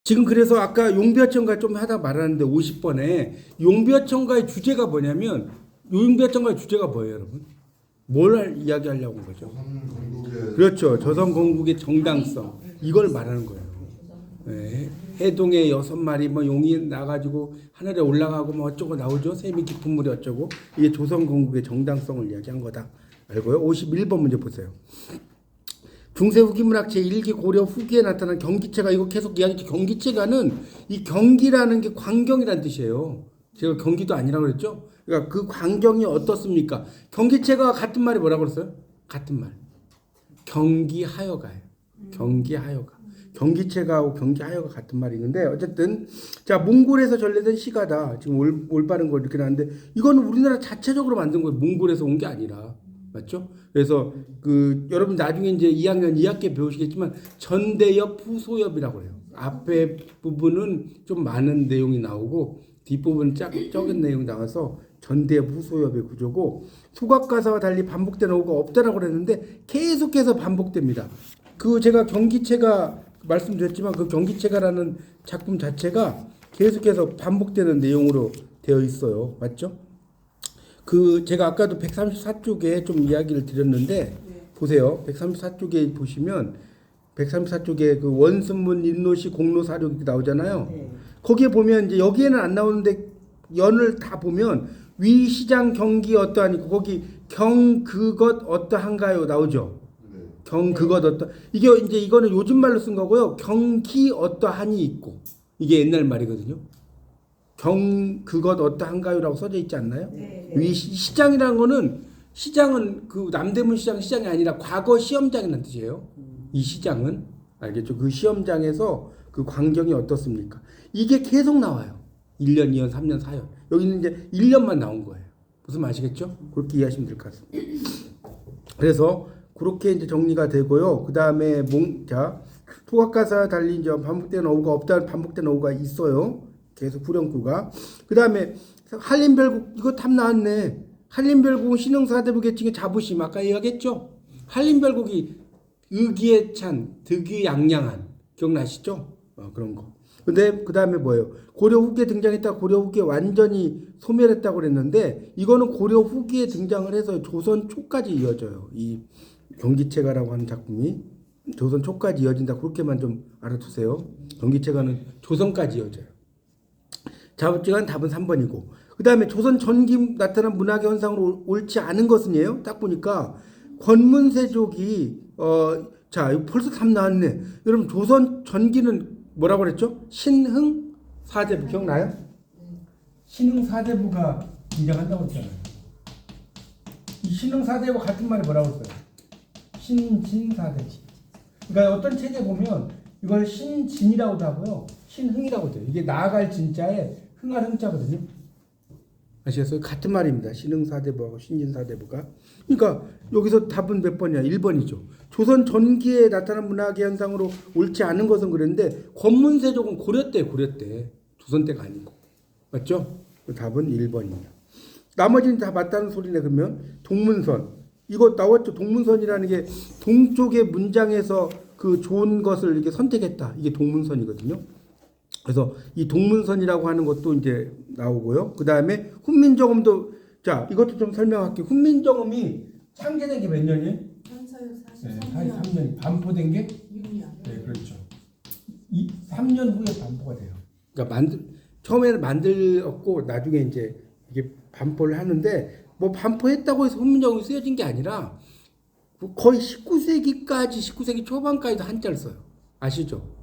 지금 그래서 아까 용비어천가 좀 하다 말았는데 50번에 용비어천가의 주제가 뭐냐면 용비어천가의 주제가 뭐예요, 여러분? 이야기하려고 한 거죠? 그렇죠. 조선 건국의 정당성 이걸 말하는 거예요. 네. 해동에 6마리 뭐 용이 나가지고 하늘에 올라가고 뭐 어쩌고 나오죠. 샘이 깊은 물이 어쩌고 이게 조선 건국의 정당성을 이야기한 거다. 알고요? 51번 문제 보세요. 중세 후기 문학 제1기 고려 후기에 나타난 경기체가 이거 계속 이야기했죠. 경기체가는 이 경기라는 게 광경이라는 뜻이에요. 제가 경기도 아니라고 그랬죠. 그러니까 그 광경이 어떻습니까? 경기체가 같은 말이 뭐라고 그랬어요? 같은 말. 경기하여가예요. 경기하여가. 경기체가하고 경기하여가 같은 말이 있는데 어쨌든 자 몽골에서 전래된 시가다. 지금 올바른 거 이렇게 나왔는데 이거는 우리나라 자체적으로 만든 거예요. 몽골에서 온 게 아니라. 맞죠? 그래서 그 여러분 나중에 이제 2학년 2학기 배우시겠지만 전대엽 후소엽이라고 해요. 앞에 부분은 좀 많은 내용이 나오고 뒷부분은 적은 내용이 나와서 전대엽 후소엽의 구조고 소각가사와 달리 반복되는 어구가 없다라고 그랬는데 계속해서 반복됩니다. 그 제가 경기체가 말씀드렸지만 그 경기체가라는 작품 자체가 계속해서 반복되는 내용으로 되어 있어요. 맞죠? 그 제가 아까도 134쪽에 좀 이야기를 드렸는데 보세요. 134쪽에 보시면 134쪽에 그 원순문 인노시 공로 사료 나오잖아요. 거기에 보면 이제 여기에는 안 나오는데 연을 다 보면 위 시장 경기 어떠하니까 거기 경 그것 어떠한가요 나오죠. 경 그것 어떠 이게 이제 이거는 요즘 말로 쓴 거고요. 경기 어떠하니 있고 이게 옛날 말이거든요. 경 그것 어떠한가요라고 써져 있지 않나요? 위 시장이라는 거는 시장은 그 남대문 시장이 아니라 과거 시험장이라는 뜻이에요. 이 시장은 알겠죠? 그 시험장에서 그 광경이 어떻습니까? 이게 계속 나와요. 1년, 2년, 3년, 4년. 여기는 이제 1년만 나온 거예요. 무슨 아시겠죠? 그렇게 이해하시면 될 것 같습니다. 그래서 그렇게 이제 정리가 되고요. 그 다음에 토각가사 달리 이제 반복되는 어구가 없다는 반복되는 어구가 있어요. 계속 후렴구가. 그 다음에 한림별국 이거 답 나왔네. 한림별국은 신흥사대부 계층의 자부심 아까 이야기했죠. 한림별국이 의기에 찬 득이양양한 기억나시죠? 그런 거. 근데 그 다음에 뭐예요? 고려 후기에 등장했다. 고려 후기에 완전히 소멸했다고 그랬는데 이거는 고려 후기에 등장을 해서 조선 초까지 이어져요. 이 경기체가라고 하는 작품이 조선 초까지 이어진다. 그렇게만 좀 알아두세요. 경기체가는 조선까지 이어져요. 자부지간 답은 3번이고 그 다음에 조선 전기 나타난 문학의 현상으로 옳지 않은 것은이에요. 딱 보니까 권문세족이 자 벌써 답 나왔네. 여러분 조선 전기는 뭐라고 그랬죠? 신흥 사대부 기억나요? 신흥 사대부가 등장한다고 했잖아요. 이 신흥 사대부 같은 말이 뭐라고 했어요? 신진 사대부. 그러니까 어떤 책에 보면 이걸 신진이라고도 하고요. 신흥이라고 돼요. 이게 나아갈 진짜에 흥할 흥자거든요. 아시겠어요? 같은 말입니다. 신흥사대부하고 신진사대부가. 그러니까 여기서 답은 몇 번이야? 1번이죠. 조선 전기에 나타난 문학의 현상으로 옳지 않은 것은 그랬는데 권문세족은 고려 때 조선 때가 아니고. 맞죠? 답은 1번입니다. 나머지는 다 맞다는 소리네. 그러면 동문선. 이거 나왔죠. 동문선이라는 게 동쪽의 문장에서 그 좋은 것을 이렇게 선택했다. 이게 동문선이거든요. 그래서 이 동문선이라고 하는 것도 이제 나오고요. 그 다음에 훈민정음도 자 이것도 좀 설명할게요. 훈민정음이 창제된 게 몇 년이에요? 43년. 반포된 게 6년. 네, 그렇죠. 3년 후에 반포가 돼요. 그러니까 처음에는 만들었고 나중에 이제 이게 반포를 하는데 뭐 반포했다고 해서 훈민정음이 쓰여진 게 아니라 거의 19세기 초반까지도 한자를 써요. 아시죠?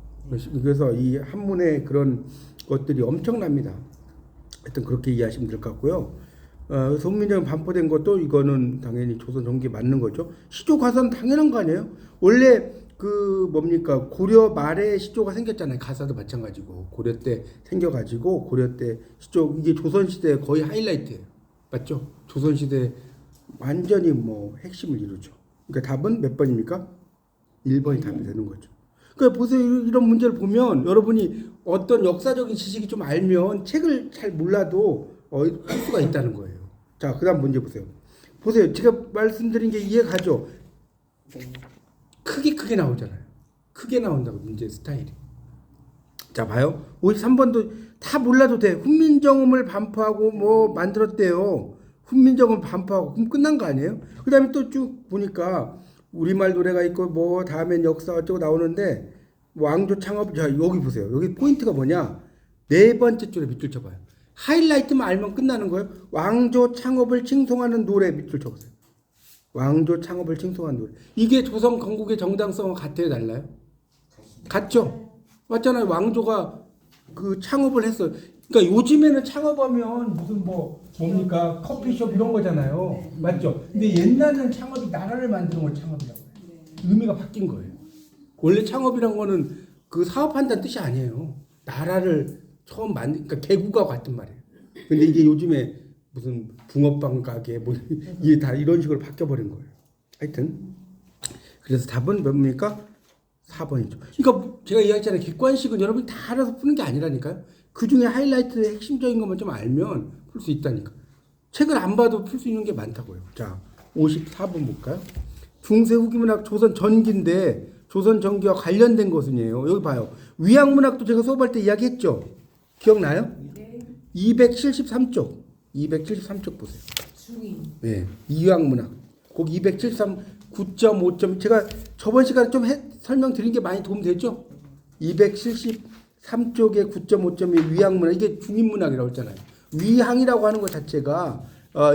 그래서 이 한문의 그런 것들이 엄청납니다. 하여튼 그렇게 이해하시면 될 것 같고요. 훈민정음 반포된 것도 이거는 당연히 조선 전기 맞는 거죠. 시조 가사는 당연한 거 아니에요? 원래 그 뭡니까 고려 말에 시조가 생겼잖아요. 가사도 마찬가지고 고려 때 생겨가지고 고려 때 시조 이게 조선 시대 거의 하이라이트예요. 맞죠? 조선 시대 완전히 뭐 핵심을 이루죠. 그러니까 답은 몇 번입니까? 1번이 답이 되는 거죠. 그러니까 보세요. 이런 문제를 보면 여러분이 어떤 역사적인 지식이 좀 알면 책을 잘 몰라도 할 수가 있다는 거예요. 자, 그 다음 문제 보세요. 보세요. 제가 말씀드린 게 이해가죠? 크게 나오잖아요. 크게 나온다고 문제 스타일이. 자, 봐요. 53번도 다 몰라도 돼. 훈민정음을 반포하고 뭐 만들었대요. 훈민정음 반포하고 그럼 끝난 거 아니에요? 그 다음에 또 쭉 보니까 우리말 노래가 있고 뭐 다음엔 역사 어쩌고 나오는데 왕조 창업, 자, 여기 보세요. 여기 포인트가 뭐냐? 네 번째 줄에 밑줄 쳐봐요. 하이라이트만 알면 끝나는 거예요. 왕조 창업을 칭송하는 노래 밑줄 쳐보세요. 왕조 창업을 칭송하는 노래. 이게 조선 건국의 정당성과 같아요, 달라요? 같죠? 맞잖아요. 왕조가 그 창업을 했어요. 그러니까 요즘에는 창업하면 무슨 뭡니까 커피숍 이런 거잖아요. 맞죠? 근데 옛날에는 창업이 나라를 만드는 걸 창업이라고 해요. 의미가 바뀐 거예요. 원래 창업이란 거는 그 사업한다는 뜻이 아니에요. 나라를 처음 그러니까 개구가 같은 말이에요. 근데 이게 요즘에 무슨 붕어빵 가게 이게 다 이런 식으로 바뀌어버린 거예요. 하여튼 그래서 답은 뭡니까? 4번이죠. 그러니까 제가 이야기했잖아요. 객관식은 여러분이 다 알아서 푸는 게 아니라니까요. 그 중에 하이라이트 핵심적인 것만 좀 알면 풀 수 있다니까. 책을 안 봐도 풀 수 있는 게 많다고요. 자, 54번 볼까요? 중세 후기 문학 조선 전기인데 조선 전기와 관련된 것은이에요. 여기 봐요. 위양 문학도 제가 수업할 때 이야기했죠. 기억나요? 네. 273쪽. 273쪽 보세요. 네. 위양 문학. 거기 273 9.5점. 제가 저번 시간에 좀 설명드린 게 많이 도움됐죠? 273쪽에 9.5점이 위양문학. 이게 중인문학이라고 했잖아요. 위항이라고 하는 것 자체가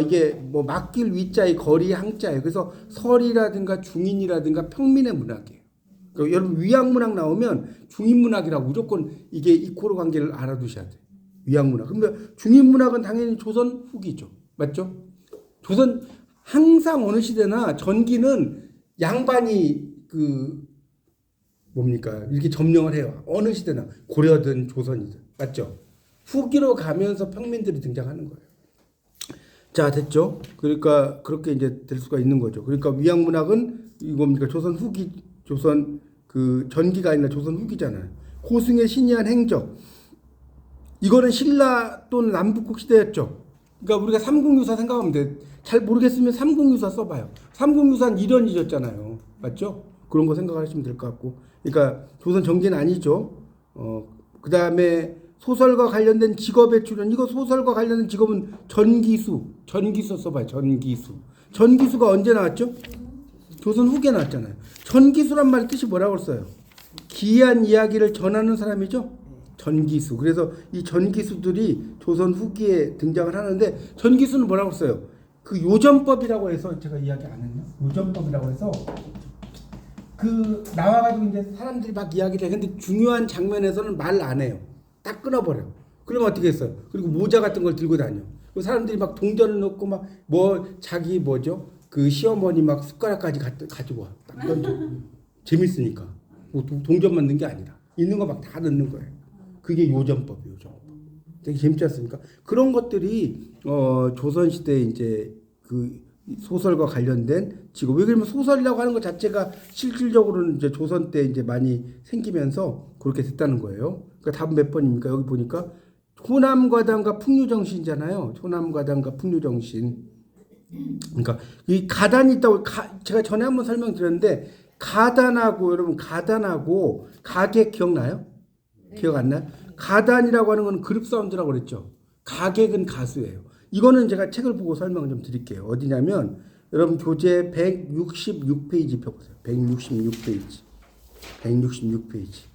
이게 뭐 맡길 위자의 거리 항자예요. 그래서 설이라든가 중인이라든가 평민의 문학이에요. 그러니까 여러분 위양문학 나오면 중인문학이라고 무조건 이게 이코로 관계를 알아두셔야 돼요. 위양문학. 그러면 중인문학은 당연히 조선 후기죠. 맞죠? 조선 항상 어느 시대나 전기는 양반이 이렇게 점령을 해요. 어느 시대나 고려든 조선이든. 맞죠? 후기로 가면서 평민들이 등장하는 거예요. 자, 됐죠? 그러니까 그렇게 이제 될 수가 있는 거죠. 그러니까 위양문학은 이겁니까? 조선 후기, 조선 전기가 아니라 조선 후기잖아요. 고승의 신이한 행적. 이거는 신라 또는 남북국 시대였죠. 그러니까 우리가 삼국유사 생각하면 돼. 잘 모르겠으면 삼국유사 써봐요. 삼국유사는 이론이었잖아요. 맞죠? 그런 거 생각하시면 될 것 같고. 그러니까 조선 전기는 아니죠. 그 다음에 소설과 관련된 직업의 출현. 이거 소설과 관련된 직업은 전기수. 전기수 써봐요. 전기수. 전기수가 언제 나왔죠? 조선 후기에 나왔잖아요. 전기수란 말의 뜻이 뭐라고 써요? 기이한 이야기를 전하는 사람이죠? 전기수. 그래서 이 전기수들이 조선 후기에 등장을 하는데 전기수는 뭐라고 써요? 그 요전법이라고 해서 제가 이야기 안 했나? 요전법이라고 해서 나와가지고 이제 사람들이 막 이야기를 해. 근데 중요한 장면에서는 말 안 해요. 딱 끊어버려. 그러면 어떻게 했어요? 그리고 모자 같은 걸 들고 다녀. 사람들이 막 동전을 넣고 막 자기 그 시어머니 막 숟가락까지 가지고 와. 딱 던져. 재밌으니까. 동전만 넣은 게 아니라 있는 거 막 다 넣는 거예요. 그게 요전법이에요. 요전법. 되게 재밌지 않습니까? 그런 것들이 조선 시대 이제 그 소설과 관련된 직업. 왜 그러면 소설이라고 하는 것 자체가 실질적으로는 이제 조선 때 이제 많이 생기면서 그렇게 됐다는 거예요. 그러니까 답은 몇 번입니까? 여기 보니까 호남과담과 풍류정신이잖아요. 호남과담과 풍류정신. 그러니까 이 가단이 있다고 제가 전에 한번 설명드렸는데 가단하고 여러분 가단하고 가객 기억나요? 기억 안 나요? 가단이라고 하는 건 그룹 사운드라고 그랬죠. 가객은 가수예요. 이거는 제가 책을 보고 설명을 좀 드릴게요. 어디냐면 여러분 교재 166페이지 펴보세요. 166페이지. 166페이지.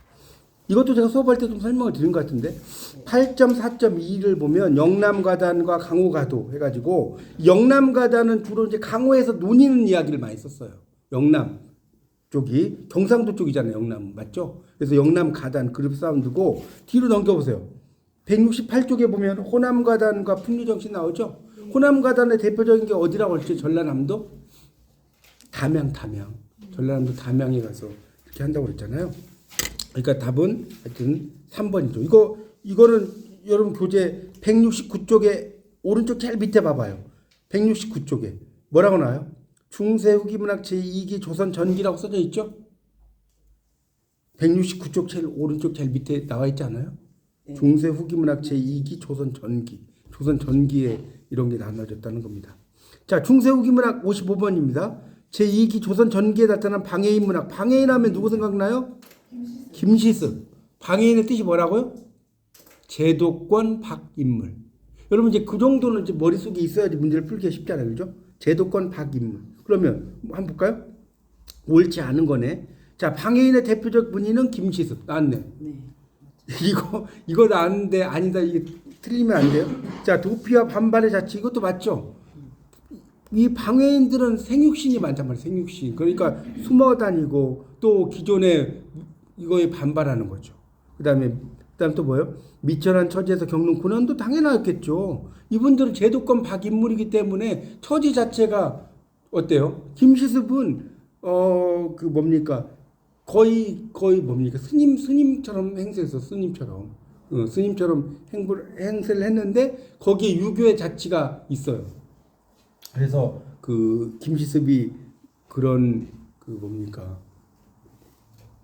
이것도 제가 수업할 때 좀 설명을 드린 것 같은데 8.4.2를 보면 영남가단과 강호가도 해가지고 영남가단은 주로 이제 강호에서 논의는 이야기를 많이 썼어요. 영남 쪽이 경상도 쪽이잖아요. 영남 맞죠? 그래서 영남가단 그룹 사운드고 뒤로 넘겨보세요. 168쪽에 보면 호남가단과 풍류정신 나오죠? 호남가단의 대표적인 게 어디라고 했죠? 전라남도? 담양. 전라남도 담양에 가서 이렇게 한다고 그랬잖아요. 그러니까 답은 하여튼 3번이죠. 이거는 여러분 교재 169쪽에 오른쪽 제일 밑에 봐봐요. 169쪽에 뭐라고 나와요? 중세 후기 문학 제2기 조선 전기라고 써져 있죠? 169쪽 제일 오른쪽 제일 밑에 나와 있지 않아요? 중세 후기 문학 제2기 조선 전기. 조선 전기에 이런 게 나눠졌다는 겁니다. 자, 중세 후기 문학 55번입니다. 제2기 조선 전기에 나타난 방해인 문학. 방해인 하면 누구 생각나요? 김시습. 방해인의 뜻이 뭐라고요? 제도권 박인물. 여러분 이제 그 정도는 이제 머릿속에 있어야지 문제를 풀기가 쉽잖아요. 그죠? 제도권 박인물. 그러면 한번 볼까요? 옳지 않은 거네. 자, 방해인의 대표적 문의는 김시습. 나왔네. 네. 이거 나왔는데 아니다. 이게 틀리면 안 돼요. 자, 도피와 반발의 자치. 이것도 맞죠? 이 방해인들은 생육신이 많단 말이에요. 생육신. 그러니까 숨어 다니고 또 기존에 이거에 반발하는 거죠. 그다음 또 뭐예요? 미천한 처지에서 겪는 고난도 당연하겠죠. 이분들은 제도권 박인물이기 때문에 처지 자체가 어때요? 김시습은 그 뭡니까? 거의 뭡니까? 스님처럼 행세해서 스님처럼 행세를 했는데 거기에 유교의 자치가 있어요. 그래서 그 김시습이 그런 그 뭡니까?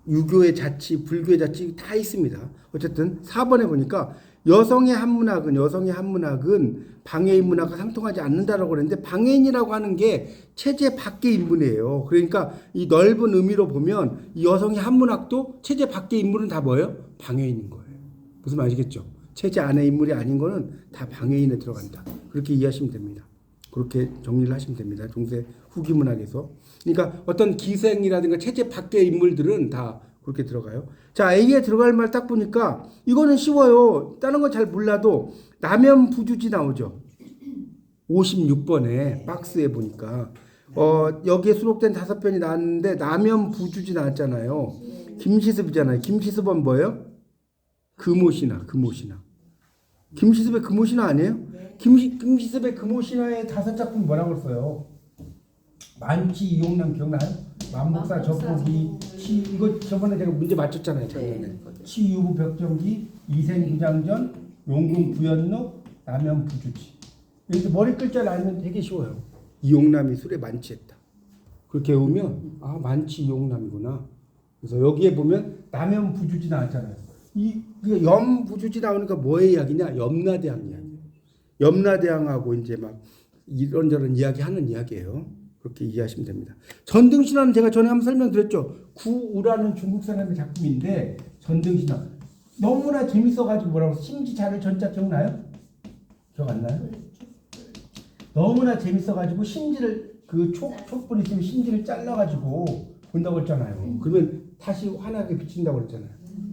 유교의 자치, 불교의 자치 다 있습니다. 어쨌든 4번에 보니까 여성의 한문학은 방해인 문학과 상통하지 않는다라고 그랬는데 방해인이라고 하는 게 체제 밖의 인물이에요. 그러니까 이 넓은 의미로 보면 이 여성의 한문학도 체제 밖의 인물은 다 뭐예요? 방해인인 거예요. 무슨 말이겠죠? 체제 안의 인물이 아닌 거는 다 방해인에 들어간다. 그렇게 이해하시면 됩니다. 그렇게 정리를 하시면 됩니다. 중세 후기 문학에서. 그러니까 어떤 기생이라든가 체제 밖의 인물들은 다 그렇게 들어가요. 자, A에 들어갈 말 딱 보니까 이거는 쉬워요. 다른 건 잘 몰라도 남연부주지 나오죠. 56번에 박스에 보니까 여기에 수록된 5편이 나왔는데 남연부주지 나왔잖아요. 김시습이잖아요. 김시습은 뭐예요? 금오신화. 김시습의 금오신화 아니에요? 김시습의 금오신화의 5작품 뭐라고 써요? 만치 이용남 기억나요? 만복사 접보기 이거 저번에 제가 문제 맞췄잖아요. 작년에. 치유부 벽정기 이생부장전 용궁 부연록 남연부주지. 여기서 머리 글자를 알면 되게 쉬워요. 이용남이 술에 만취했다. 그렇게 외우면 아 만취 이용남이구나. 그래서 여기에 보면 남연부주지 나왔잖아요. 이 염부주지 나오니까 뭐의 이야기냐? 염라대왕 이야기. 염라대왕하고 이제 막 이런저런 이야기하는 이야기예요. 그렇게 이해하시면 됩니다. 전등신화는 제가 전에 한번 설명드렸죠. 구우라는 중국 사람의 작품인데 전등신화 너무나 재밌어가지고 뭐라고 심지자를 전자 기억나요? 기억 안 나요? 너무나 재밌어가지고 심지를 그 촉분 있으면 심지를 잘라가지고 본다고 했잖아요. 그러면 다시 환하게 비친다고 그랬잖아요.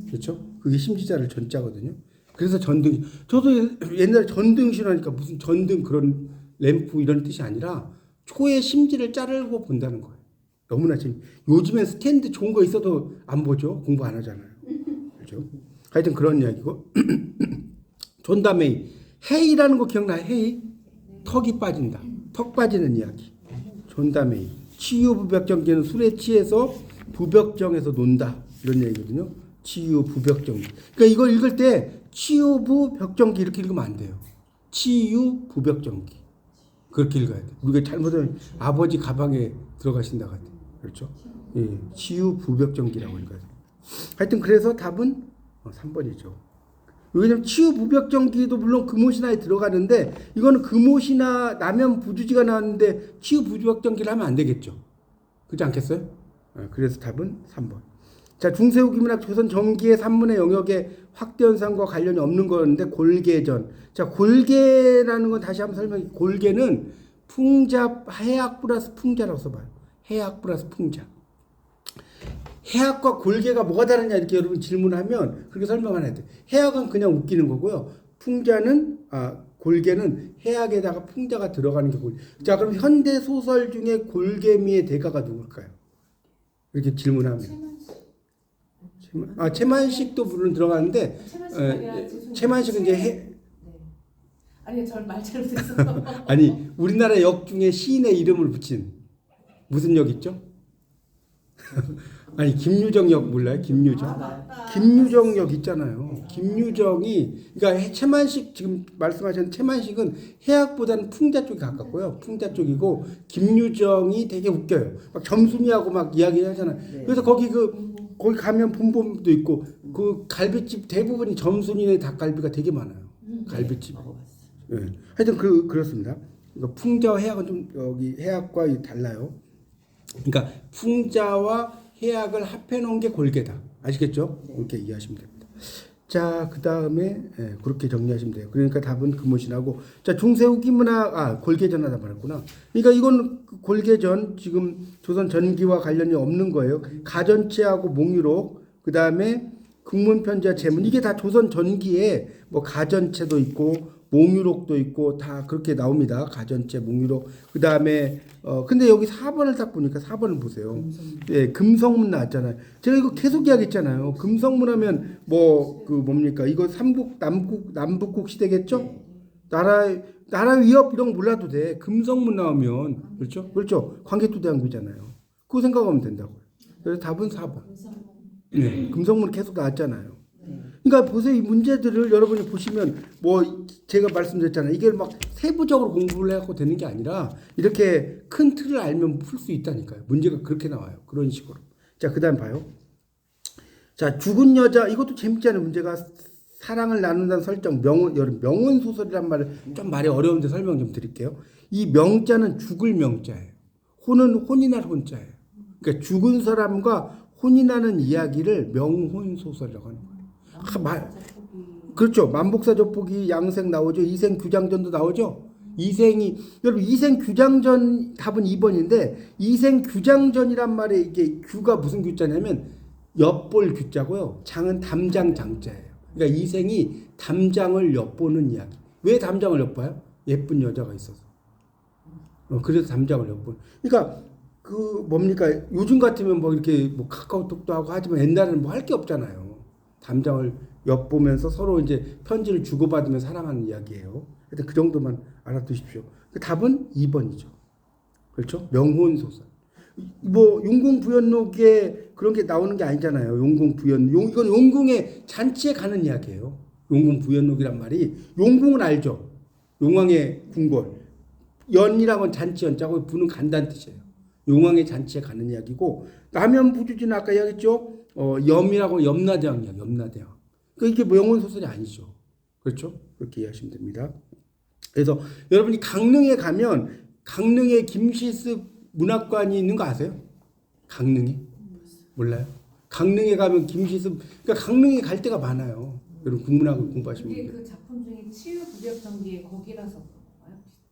그렇죠? 그게 심지자를 전자거든요. 그래서 전등 저도 옛날에 전등신화니까 무슨 전등 그런 램프 이런 뜻이 아니라 초의 심지를 자르고 본다는 거예요. 너무나 요즘엔 스탠드 좋은 거 있어도 안 보죠. 공부 안 하잖아요. 그렇죠? 하여튼 그런 이야기고. 존다메이 해이라는 거 기억나요? 해이 턱이 빠진다. 턱 빠지는 이야기. 존다메이 치유 부벽정기는 술에 취해서 부벽정에서 논다 이런 얘기거든요. 치유 부벽정기. 그러니까 이걸 읽을 때 치유부 벽정기 이렇게 읽으면 안 돼요. 치유 부벽정기. 그렇게 읽어야 돼. 우리가 잘못하면 아버지 가방에 들어가신다 같아. 그렇죠? 예, 치유 부벽정기라고 읽어야 돼. 하여튼 그래서 답은 3번이죠. 왜냐면 치유 부벽정기도 물론 금오신화에 들어가는데 이거는 금오신화 남연 부주지가 나왔는데 치유 부벽정기를 하면 안 되겠죠. 그렇지 않겠어요? 그래서 답은 3번. 자, 중세후기문학 조선 정기의 산문의 영역에 확대 현상과 관련이 없는 거였는데 골계전. 자, 골계라는 건 다시 한번 설명해. 골계는 풍자 해악 플러스 풍자라고 써봐요. 해악 플러스 풍자. 해악과 골계가 뭐가 다르냐 이렇게 여러분 질문하면 그렇게 설명 안 해야 돼. 해악은 그냥 웃기는 거고요. 골계는 해악에다가 풍자가 들어가는 게 골계. 자, 그럼 현대 소설 중에 골계미의 대가가 누굴까요? 이렇게 질문하면. 채만식도 물론 들어가는데 채만식은 이제 네. 아니 저 말 잘못했어. 아니 우리나라 역 중에 시인의 이름을 붙인 무슨 역 있죠? 아니 김유정 역 몰라요? 김유정 역 있잖아요. 김유정이 그러니까 채만식 지금 말씀하신 채만식은 해악보다는 풍자 쪽이 가깝고요. 풍자 쪽이고 김유정이 되게 웃겨요. 막 점순이하고 막 이야기하잖아요. 네. 그래서 거기 가면 본범도 있고 그 갈비집 대부분이 점순이네 닭갈비가 되게 많아요. 갈비집. 네. 하여튼 그렇습니다. 그러니까 풍자와 해악은 좀 여기 해악과 달라요. 그러니까 풍자와 해악을 합해 놓은 게 골계다. 아시겠죠? 이렇게 이해하시면 됩니다. 자, 그 다음에 그렇게 정리하시면 돼요. 그러니까 답은 금오신하고, 자, 중세 후기 문화, 골계전 하다 말았구나. 그러니까 이건 골계전 지금 조선 전기와 관련이 없는 거예요. 가전체하고 몽유록, 그 다음에 금문편지와 제문, 이게 다 조선 전기에 뭐 가전체도 있고 몽유록도 있고 다 그렇게 나옵니다. 가전체, 몽유록. 그 다음에 근데 여기 4번을 딱 보니까 4번을 보세요. 예, 금성문 나왔잖아요. 제가 이거 계속 이야기했잖아요. 금성문 하면 뭐 그 뭡니까? 이거 삼국 남북국 시대겠죠? 나라 위협 이런 거 몰라도 돼. 금성문 나오면 그렇죠? 광개토대왕부잖아요. 그거 생각하면 된다고요. 그래서 답은 4번. 네, 금성문 계속 나왔잖아요. 그러니까 보세요. 이 문제들을 여러분이 보시면 뭐 제가 말씀드렸잖아요. 이게 막 세부적으로 공부를 해갖고 되는 게 아니라 이렇게 큰 틀을 알면 풀 수 있다니까요. 문제가 그렇게 나와요. 그런 식으로. 자, 그 다음 봐요. 자, 죽은 여자, 이것도 재밌잖아요. 문제가 사랑을 나눈다는 설정, 명언 소설이란 말을 좀 말이 어려운데 설명 좀 드릴게요. 이 명자는 죽을 명자예요. 혼은 혼이 날 혼자예요. 그러니까 죽은 사람과 혼이 나는 이야기를 명혼 소설이라고 하는 거예요. 그렇죠. 만복사조폭이 양생 나오죠. 이생 규장전도 나오죠. 여러분 이생 규장전 답은 2번인데 이생 규장전이란 말에 이게 규가 무슨 규자냐면 엿볼 규자고요. 장은 담장 장자예요. 그러니까 이생이 담장을 엿보는 이야기. 왜 담장을 엿봐요? 예쁜 여자가 있어서. 그래서 담장을 엿보는. 그러니까 그 뭡니까? 요즘 같으면 뭐 이렇게 뭐 카카오톡도 하고 하지만 옛날에는 뭐 할 게 없잖아요. 담장을 엿보면서 서로 이제 편지를 주고받으며 사랑하는 이야기예요. 하여튼 그 정도만 알아두십시오. 그 답은 2번이죠. 그렇죠? 명혼 소설. 뭐 용궁부연록에 그런 게 나오는 게 아니잖아요. 이건 용궁의 잔치에 가는 이야기예요. 용궁부연록이란 말이 용궁은 알죠. 용왕의 궁궐. 연이라고는 잔치 연자고 부는 간다는 뜻이에요. 용왕의 잔치에 가는 이야기고 남연부주지는 아까 이야기했죠. 염이라고 염라대왕 이야기. 염라대왕. 그러니까 이게 명혼 소설이 아니죠. 그렇죠? 그렇게 이해하시면 됩니다. 그래서 여러분이 강릉에 가면 강릉에 김시습 문학관이 있는 거 아세요? 강릉에? 몰라요? 강릉에 가면 김시습, 그러니까 강릉에 갈 데가 많아요. 여러분 국문학을 공부하시면. 그게 그 작품 중에 치유부벽전기의 거기라서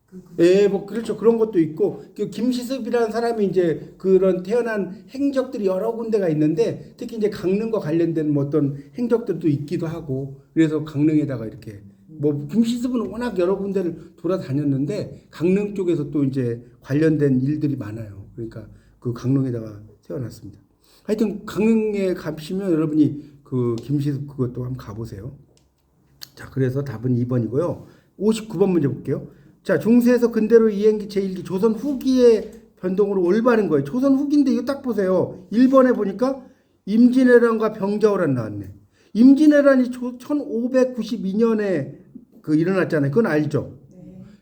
그런가요? 예, 뭐 그렇죠. 그런 것도 있고 그 김시습이라는 사람이 이제 그런 태어난 행적들이 여러 군데가 있는데 특히 이제 강릉과 관련된 뭐 어떤 행적들도 있기도 하고 그래서 강릉에다가 이렇게 뭐 김시습은 워낙 여러 군데를 돌아다녔는데 강릉 쪽에서 또 이제 관련된 일들이 많아요. 그러니까 그 강릉에다가 세워놨습니다. 하여튼 강릉에 가시면 여러분이 그 김시습 그것도 한번 가보세요. 자, 그래서 답은 2번이고요. 59번 문제 볼게요. 자, 중세에서 근대로 이행기 제1기 조선 후기의 변동으로 올바른 거예요. 조선 후기인데 이거 딱 보세요. 1번에 보니까 임진왜란과 병자호란 나왔네. 임진왜란이 1592년에 그 일어났잖아요. 그건 알죠? 네.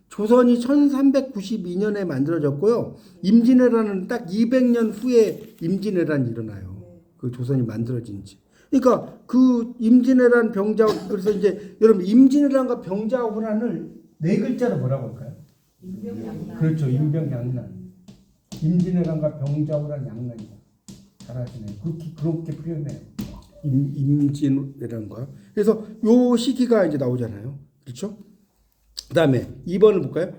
조선이 1392년에 만들어졌고요. 임진왜란은 딱 200년 후에 임진왜란이 일어나요. 그 조선이 만들어진 지. 그러니까 그 임진왜란 병자호 그래서 이제 여러분 임진왜란과 병자호란을 네 글자로 뭐라고 할까요? 임병양난. 그렇죠. 임병양난. 임진왜란과 병자호란 양난이다. 잘하시네요. 그렇게 표현해요. 임진왜란과. 그래서 요 시기가 이제 나오잖아요. 그렇죠? 그다음에 2번을 볼까요?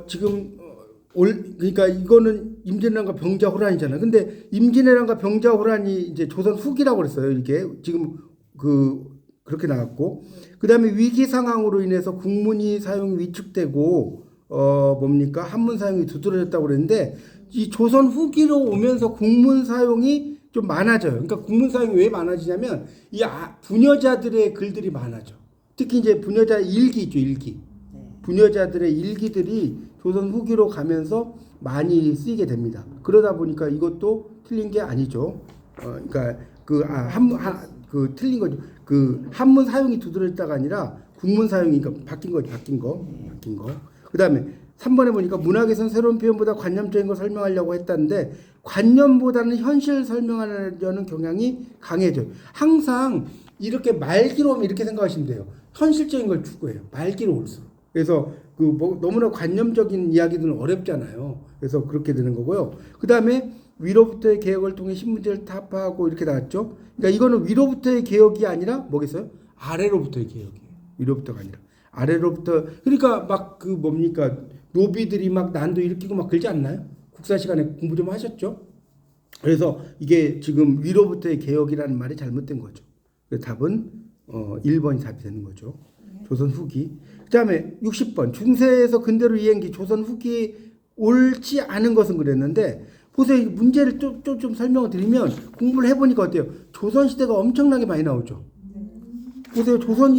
지금 그러니까 이거는 임진왜란과 병자호란이잖아요. 근데 임진왜란과 병자호란이 이제 조선 후기라고 그랬어요. 이게 지금 그렇게 나왔고, 그다음에 위기 상황으로 인해서 국문이 사용이 위축되고 뭡니까 한문 사용이 두드러졌다고 그랬는데 이 조선 후기로 오면서 국문 사용이 좀 많아져요. 그러니까 국문 사용이 왜 많아지냐면 이 부녀자들의 글들이 많아져. 특히 이제 부녀자 일기 있죠, 일기. 부녀자들의 일기들이 조선 후기로 가면서 많이 쓰이게 됩니다. 그러다 보니까 이것도 틀린 게 아니죠. 그러니까 틀린 거죠. 그 한문 사용이 두드러졌다가 아니라 국문 사용이 그러니까 바뀐 거죠, 바뀐 거. 그다음에 3번에 보니까 문학에선 새로운 표현보다 관념적인 걸 설명하려고 했다는데 관념보다는 현실을 설명하려는 경향이 강해져요. 항상 이렇게 말기로 오면 이렇게 생각하시면 돼요. 현실적인 걸 추구해요. 말기로 올수록. 그래서 너무나 관념적인 이야기들은 어렵잖아요. 그래서 그렇게 되는 거고요. 그 다음에 위로부터의 개혁을 통해 신문제를 타파하고 이렇게 나왔죠. 그러니까 이거는 위로부터의 개혁이 아니라 뭐겠어요? 아래로부터의 개혁이에요. 위로부터가 아니라 아래로부터. 그러니까 막 그 뭡니까 노비들이 막 난도 일으키고 막 그러지 않나요? 국사 시간에 공부 좀 하셨죠? 그래서 이게 지금 위로부터의 개혁이라는 말이 잘못된 거죠. 그래서 답은 1번이 답이 되는 거죠. 조선 후기. 그다음에 60번 중세에서 근대로 이행기 조선 후기 옳지 않은 것은 그랬는데 보세요. 문제를 좀 설명을 드리면 공부를 해보니까 어때요? 조선시대가 엄청나게 많이 나오죠. 보세요. 조선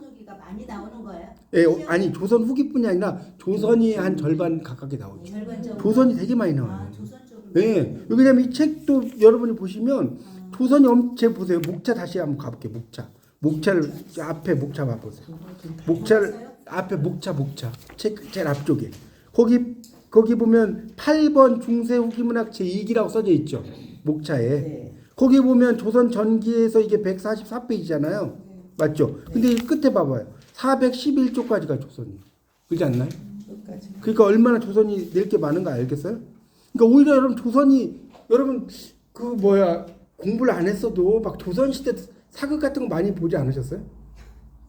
후기가 많이 나오는 거예요? 예, 아니 조선 후기뿐이 아니라 조선이 한 절반 가깝게 나오죠. 절반적으로. 조선이 되게 많이 나와요. 아, 조선 쪽으로. 네, 왜냐면 이 책도 여러분이 보시면 조선이 엄청 보세요. 목차 다시 한번 가볼게요. 목차를 앞에 목차 봐보세요. 목차를 앞에 목차 책 제일 앞쪽에 거기 보면 8번 중세 후기 문학 제2기라고 써져 있죠. 목차에. 네. 거기 보면 조선 전기에서 이게 144페이지잖아요. 맞죠? 근데 이 끝에 봐봐요. 411조까지가 조선이에요. 그렇지 않나요? 그러니까 얼마나 조선이 낼 게 많은가 알겠어요? 그러니까 오히려 여러분 공부를 안 했어도 막 조선시대 사극 같은 거 많이 보지 않으셨어요?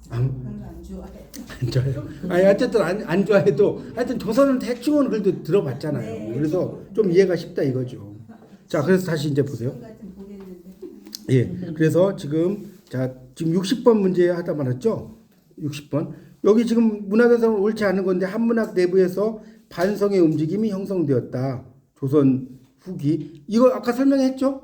안 좋아해. 안 좋아해요. 아니 어쨌든 안 좋아해도 하여튼 조선은 대충은 그래도 들어봤잖아요. 네. 그래서 좀 이해가 쉽다 이거죠. 자, 그래서 다시 이제 보세요. 같은 보겠는데. 예. 그래서 지금 60번 문제 하다 말았죠. 60번. 여기 지금 문학 현상은 옳지 않은 건데 한문학 내부에서 반성의 움직임이 형성되었다. 조선 후기. 이거 아까 설명했죠?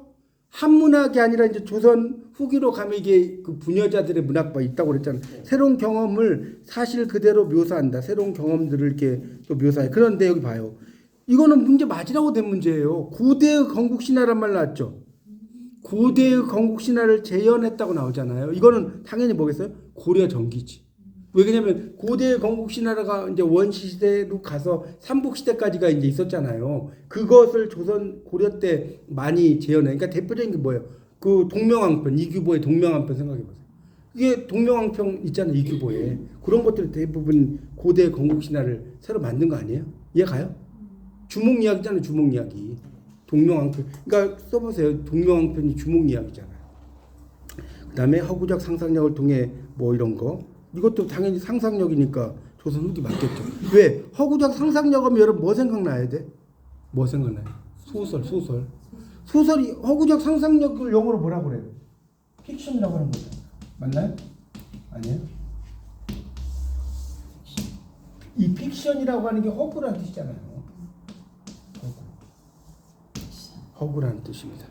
한문학이 아니라 이제 조선 후기로 가면 이게 그 부녀자들의 문학과 있다고 그랬잖아요. 새로운 경험을 사실 그대로 묘사한다. 새로운 경험들을 이렇게 또 묘사해. 그런데 여기 봐요. 이거는 문제 맞으라고 된 문제예요. 고대의 건국신화란 말 나왔죠. 고대의 건국신화를 재현했다고 나오잖아요. 이거는 당연히 뭐겠어요? 고려 전기지. 왜냐면 고대의 건국신화가 이제 원시시대로 가서 삼국시대까지가 이제 있었잖아요. 그것을 조선 고려 때 많이 재현해. 그러니까 대표적인 게 뭐예요? 그 동명왕편, 이규보의 동명왕편 생각해보세요. 이게 동명왕편 있잖아요, 이규보에. 그런 것들이 대부분 고대 건국신화를 새로 만든 거 아니에요? 이해 가요? 주몽 이야기잖아요, 주몽 이야기. 동명왕편. 그러니까 써보세요. 동명왕편이 주몽 이야기잖아요. 그 다음에 허구적 상상력을 통해 뭐 이런 거. 이것도 당연히 상상력이니까 조선 후기 맞겠죠. 왜? 허구적 상상력 하면 여러분 뭐 생각나야 돼? 뭐 생각나요? 소설. 소설이 허구적 상상력을 영어로 뭐라고 그래요? 픽션이라고 하는 거죠. 맞나요? 아니에요? 이 픽션이라고 하는 게 허구라는 뜻이잖아요. 허구라는 뜻입니다.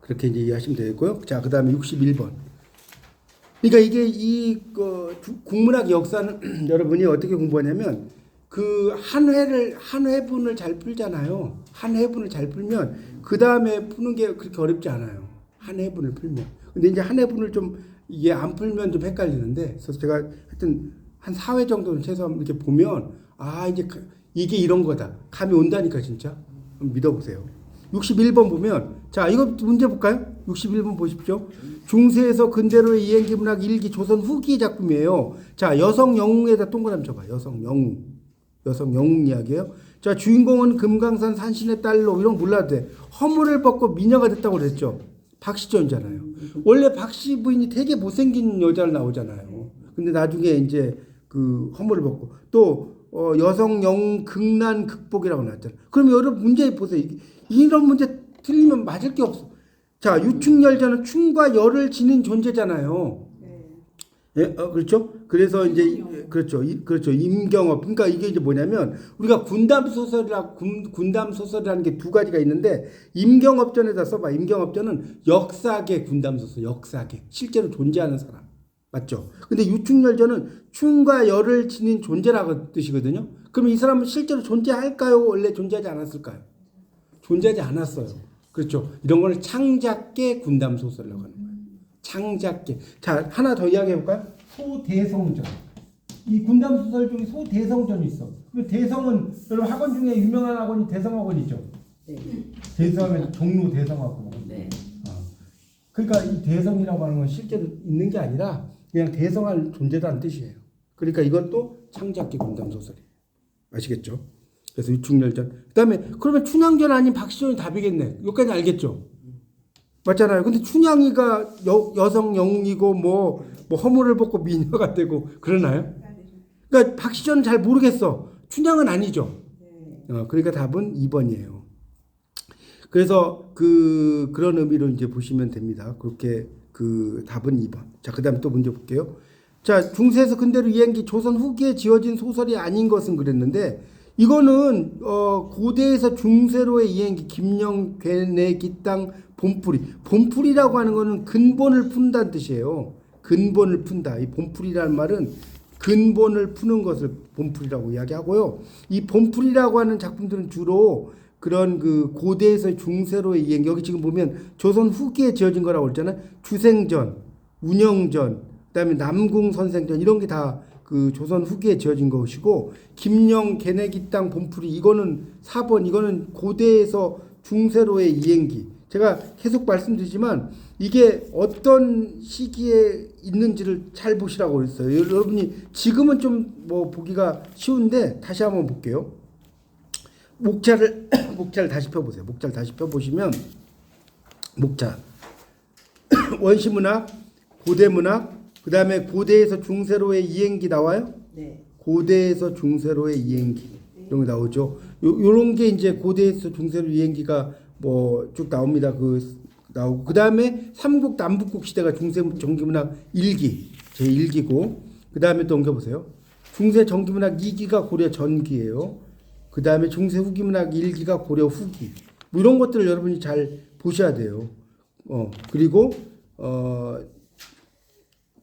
그렇게 이제 이해하시면 되겠고요. 자, 그 다음에 61번. 그러니까 이게 국문학 역사는 여러분이 어떻게 공부하냐면 그 한 회분을 잘 풀잖아요. 한 회분을 잘 풀면 그 다음에 푸는 게 그렇게 어렵지 않아요. 한 회분을 풀면. 근데 이제 한 회분을 좀 이게 안 풀면 좀 헷갈리는데, 그래서 제가 하여튼 한 4회 정도는 최소한 이렇게 보면 이제 이게 이런 거다. 감이 온다니까 진짜. 믿어보세요. 61번 보면 자 이거 문제 볼까요? 61번 보십시오. 중세에서 근대로의 이행기 문학 일기 조선 후기 작품이에요. 자 여성 영웅에다 동그라미 쳐봐. 여성 영웅 이야기예요. 자 주인공은 금강산 산신의 딸로 이런 거 몰라도 돼. 허물을 벗고 미녀가 됐다고 그랬죠. 박시전이잖아요. 원래 박씨 부인이 되게 못생긴 여자를 나오잖아요. 근데 나중에 이제 그 허물을 벗고 또 여성 영웅 극난 극복이라고 나왔잖아요. 그럼 여러분 문제 보세요. 이런 문제 틀리면 맞을 게 없어. 자, 유충열자는 춤과 열을 지닌 존재잖아요. 예, 그렇죠? 그래서 이제 그렇죠. 임경업. 그러니까 이게 이제 뭐냐면 우리가 군담 소설이라는 게 두 가지가 있는데 임경업전에다 써봐. 임경업전은 역사계 군담 소설, 역사계 실제로 존재하는 사람. 맞죠? 근데 유충열전은 춤과 열을 지닌 존재라고 뜻이거든요. 그럼 이 사람은 실제로 존재할까요? 원래 존재하지 않았을까요? 존재하지 않았어요. 그렇죠. 이런 거를 창작계 군담 소설이라고 하는 거예요. 창작계. 자, 하나 더 이야기해 볼까요? 소대성전. 이 군담 소설 중에 소대성전이 있어. 그 대성은 여러분 학원 중에 유명한 학원이 대성학원이죠. 네. 대성하면 종로 대성학원. 네. 그러니까 이 대성이라고 하는 건 실제로 있는 게 아니라 그냥 대성할 존재라는 뜻이에요. 그러니까 이것도 창작계 군담 소설이에요. 아시겠죠? 그래서 유축열전. 그다음에 그러면 춘향전 아닌 박시전이 답이겠네. 여기까지 알겠죠? 맞잖아요. 근데 춘향이가 여성 영웅이고 뭐 허물을 벗고 미녀가 되고 그러나요? 그러니까 박시전은 잘 모르겠어. 춘향은 아니죠. 그러니까 답은 2번이에요. 그래서 그런 의미로 이제 보시면 됩니다. 그렇게 답은 2번. 자, 그다음에 또 문제 볼게요. 자, 중세에서 근대로 이행기 조선 후기에 지어진 소설이 아닌 것은 그랬는데 이거는 고대에서 중세로의 이행기 김영 괴내기 땅 봄풀이라고 하는 거는 근본을 푼다는 뜻이에요. 근본을 푼다. 이 봄풀이라는 말은 근본을 푸는 것을 봄풀이라고 이야기하고요. 이 봄풀이라고 하는 작품들은 주로 그런 고대에서 중세로의 이행, 여기 지금 보면 조선 후기에 지어진 거라고 그랬잖아요. 주생전, 운영전, 그다음에 남궁선생전 이런 게 다 조선 후기에 지어진 것이고, 김영 개내기 땅 봄풀이 이거는 4번, 이거는 고대에서 중세로의 이행기. 제가 계속 말씀드리지만 이게 어떤 시기에 있는지를 잘 보시라고 그랬어요. 여러분이 지금은 좀 뭐 보기가 쉬운데 다시 한번 볼게요. 목차를 다시 펴보세요. 목차를 다시 펴보시면 목차 원시문학, 고대문학, 그 다음에 고대에서 중세로의 이행기 나와요? 네. 고대에서 중세로의 이행기 이런 게 나오죠. 요런 게 이제 고대에서 중세로 이행기가 뭐 쭉 나옵니다. 나오고 그 다음에 삼국 남북국 시대가 중세 정기문학 1기 제 1기고, 그 다음에 또 옮겨보세요. 중세 정기문학 2기가 고려 전기예요. 그 다음에 중세 후기문학 1기가 고려 후기. 뭐 이런 것들을 여러분이 잘 보셔야 돼요. 그리고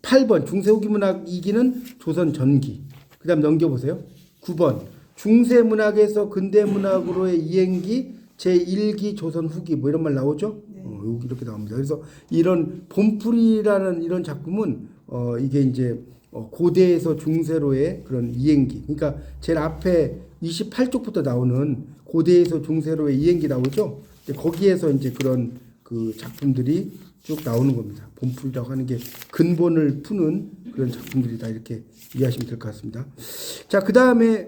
8번 중세 후기문학 2기는 조선 전기. 그 다음 넘겨보세요. 9번 중세문학에서 근대문학으로의 이행기 제1기 조선 후기 뭐 이런 말 나오죠? 네. 여기 이렇게 나옵니다. 그래서 이런 봄풀이라는 이런 작품은 이게 이제 고대에서 중세로의 그런 이행기. 그러니까 제일 앞에 28쪽부터 나오는 고대에서 중세로의 이행기 나오죠? 거기에서 이제 그런 작품들이 쭉 나오는 겁니다. 봄풀이라고 하는 게 근본을 푸는 그런 작품들이다. 이렇게 이해하시면 될 것 같습니다. 자, 그 다음에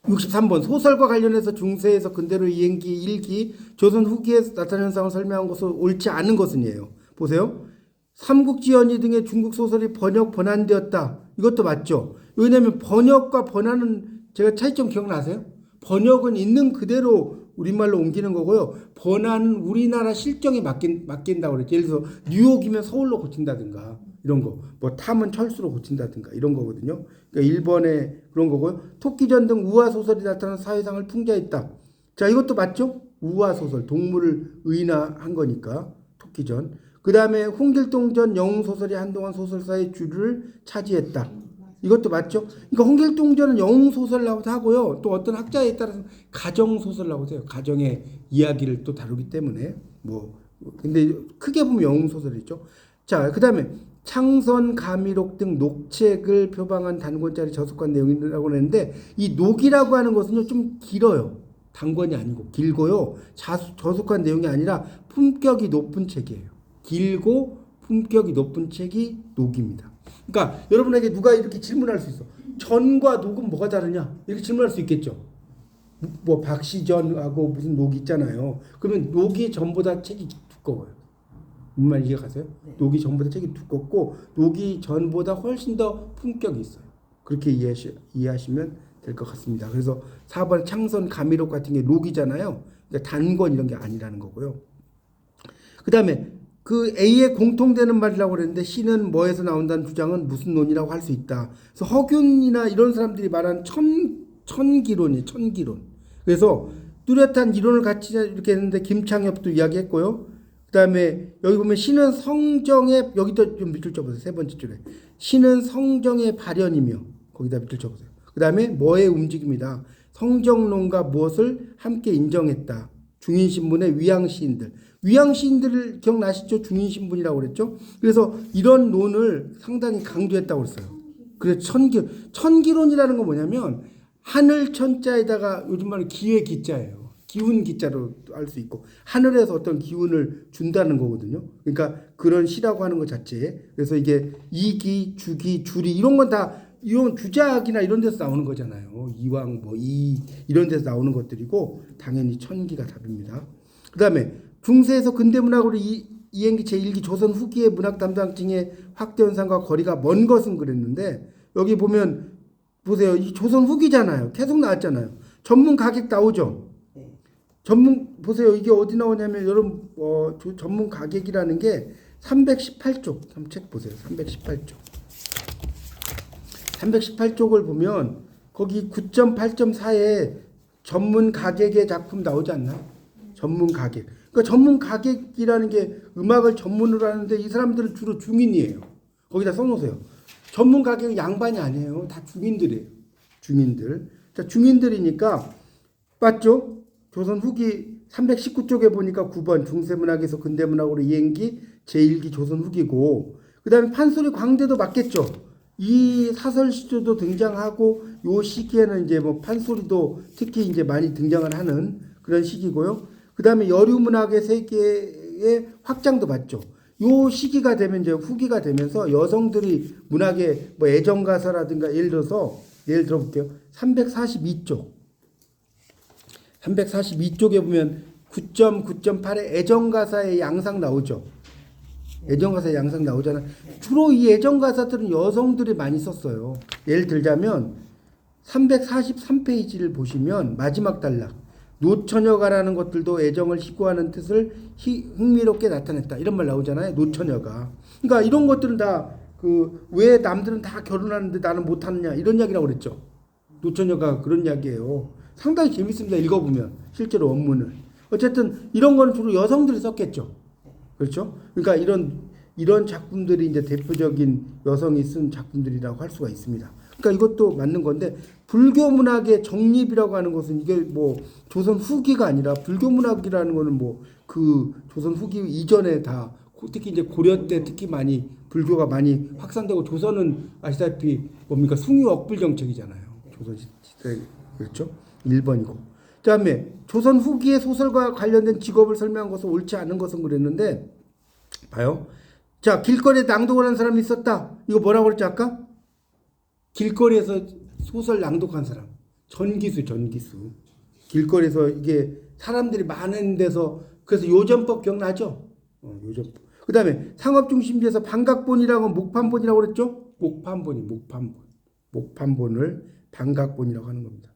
63번 소설과 관련해서 중세에서 근대로 이행기 1기 조선 후기에 나타난 현상을 설명한 것은 옳지 않은 것은이에요. 보세요. 삼국지연의 등의 중국 소설이 번안되었다. 이것도 맞죠. 왜냐하면 번역과 번안은 제가 차이점 기억나세요? 번역은 있는 그대로 우리말로 옮기는 거고요. 번안은 우리나라 실정에 맡긴다고 그랬죠. 예를 들어서 뉴욕이면 서울로 고친다든가 이런 거. 뭐 탐은 철수로 고친다든가 이런 거거든요. 그러니까 일본의 그런 거고요. 토끼전 등 우화 소설이 나타난 사회상을 풍자했다. 자, 이것도 맞죠? 우화 소설, 동물을 의인화한 거니까 토끼전. 그 다음에 홍길동전 영웅 소설이 한동안 소설사의 주를 차지했다. 이것도 맞죠? 그러니까 홍길동전은 영웅 소설이라고도 하고요. 또 어떤 학자에 따라서 가정 소설이라고 해요. 가정의 이야기를 또 다루기 때문에 근데 크게 보면 영웅 소설이죠. 자, 그 다음에 창선, 가미록 등 녹책을 표방한 단권짜리 저속한 내용이라고 했는데 이 녹이라고 하는 것은요 좀 길어요. 단권이 아니고 길고요. 저속한 내용이 아니라 품격이 높은 책이에요. 길고 품격이 높은 책이 녹입니다. 그러니까 여러분에게 누가 이렇게 질문할 수 있어. 전과 녹은 뭐가 다르냐? 이렇게 질문할 수 있겠죠. 뭐 박시전하고 무슨 녹이 있잖아요. 그러면 녹이 전보다 책이 두꺼워요. 무슨 말 이해가세요? 네. 녹이 전보다 책이 두껍고 녹이 전보다 훨씬 더 품격이 있어요. 그렇게 이해하시면 될 것 같습니다. 그래서 4번 창선 가미록 같은 게 녹이잖아요. 그러니까 단권 이런 게 아니라는 거고요. 그 다음에 A에 공통되는 말이라고 그랬는데 C는 뭐에서 나온다는 주장은 무슨 논이라고 할 수 있다. 그래서 허균이나 이런 사람들이 말하는 천기론이에요. 천기론. 그래서 뚜렷한 이론을 같이 이렇게 했는데 김창엽도 이야기했고요. 그 다음에 여기 보면 C는 성정의, 여기도 좀 밑줄 쳐보세요. 세 번째 줄에. C는 성정의 발현이며, 거기다 밑줄 쳐보세요. 그 다음에 뭐의 움직임이다. 성정론과 무엇을 함께 인정했다. 중인신분의 위양시인들. 위양시인들을 기억나시죠? 중인신분이라고 그랬죠? 그래서 이런 논을 상당히 강조했다고 그랬어요. 그래서 천기론이라는 건 뭐냐면 하늘 천자에다가 요즘 말로 기회 기자예요. 기운 기자로 할 수 있고 하늘에서 어떤 기운을 준다는 거거든요. 그러니까 그런 시라고 하는 것 자체에. 그래서 이게 이기, 주기, 주리 이런 건 다 이런 주작이나 이런 데서 나오는 거잖아요. 이왕 뭐 이런 데서 나오는 것들이고 당연히 천기가 답입니다. 그다음에 중세에서 근대문학으로 이행기 제1기 조선 후기의 문학 담당층의 확대 현상과 거리가 먼 것은 그랬는데 여기 보면 보세요. 이 조선 후기잖아요. 계속 나왔잖아요. 전문 가객 나오죠. 네. 전문 보세요. 이게 어디 나오냐면 여러분 전문 가객이라는 게 318쪽. 책 보세요. 318쪽. 318쪽을 보면 거기 9.8.4에 전문 가객의 작품 나오지 않나요? 전문 가객. 그러니까 전문 가객이라는 게 음악을 전문으로 하는데 이 사람들은 주로 중인이에요. 거기다 써놓으세요. 전문 가객은 양반이 아니에요. 다 중인들이에요. 중인들. 자, 중인들이니까 맞죠? 조선 후기 319쪽에 보니까 9번 중세문학에서 근대문학으로 이행기 제1기 조선 후기고 그 다음에 판소리 광대도 맞겠죠? 이 사설 시조도 등장하고 요 시기에는 이제 뭐 판소리도 특히 이제 많이 등장을 하는 그런 시기고요. 그 다음에 여류문학의 세계의 확장도 맞죠. 요 시기가 되면 이제 후기가 되면서 여성들이 문학의 뭐 애정가사라든가 예를 들어볼게요. 342쪽. 342쪽에 보면 9.9.8에 애정가사의 양상 나오죠. 애정가사의 양상 나오잖아요. 주로 이 애정가사들은 여성들이 많이 썼어요. 예를 들자면 343페이지를 보시면 마지막 단락 노처녀가라는 것들도 애정을 희구하는 뜻을 흥미롭게 나타냈다. 이런 말 나오잖아요. 노처녀가. 그러니까 이런 것들은 다 왜 남들은 다 결혼하는데 나는 못하느냐 이런 이야기라고 그랬죠. 노처녀가 그런 이야기예요. 상당히 재밌습니다. 읽어보면 실제로 원문을. 어쨌든 이런 거는 주로 여성들이 썼겠죠. 그렇죠? 그러니까 이런 작품들이 이제 대표적인 여성이 쓴 작품들이라고 할 수가 있습니다. 그러니까 이것도 맞는 건데 불교 문학의 정립이라고 하는 것은 이게 뭐 조선 후기가 아니라 불교 문학이라는 거는 뭐 그 조선 후기 이전에 다 특히 이제 고려 때 특히 많이 불교가 많이 확산되고 조선은 아시다시피 뭡니까 숭유억불 정책이잖아요. 조선 시대 그렇죠? 1번이고. 그다음에 조선 후기의 소설과 관련된 직업을 설명한 것은 옳지 않은 것은 그랬는데 봐요. 자, 길거리에 낭독을 한 사람이 있었다. 이거 뭐라고 그랬지 아까? 길거리에서 소설 낭독한 사람. 전기수. 길거리에서 이게 사람들이 많은 데서 그래서 요전법 기억나죠? 요전법. 그 다음에 상업중심지에서 반각본이라고 목판본이라고 그랬죠? 목판본을 반각본이라고 하는 겁니다.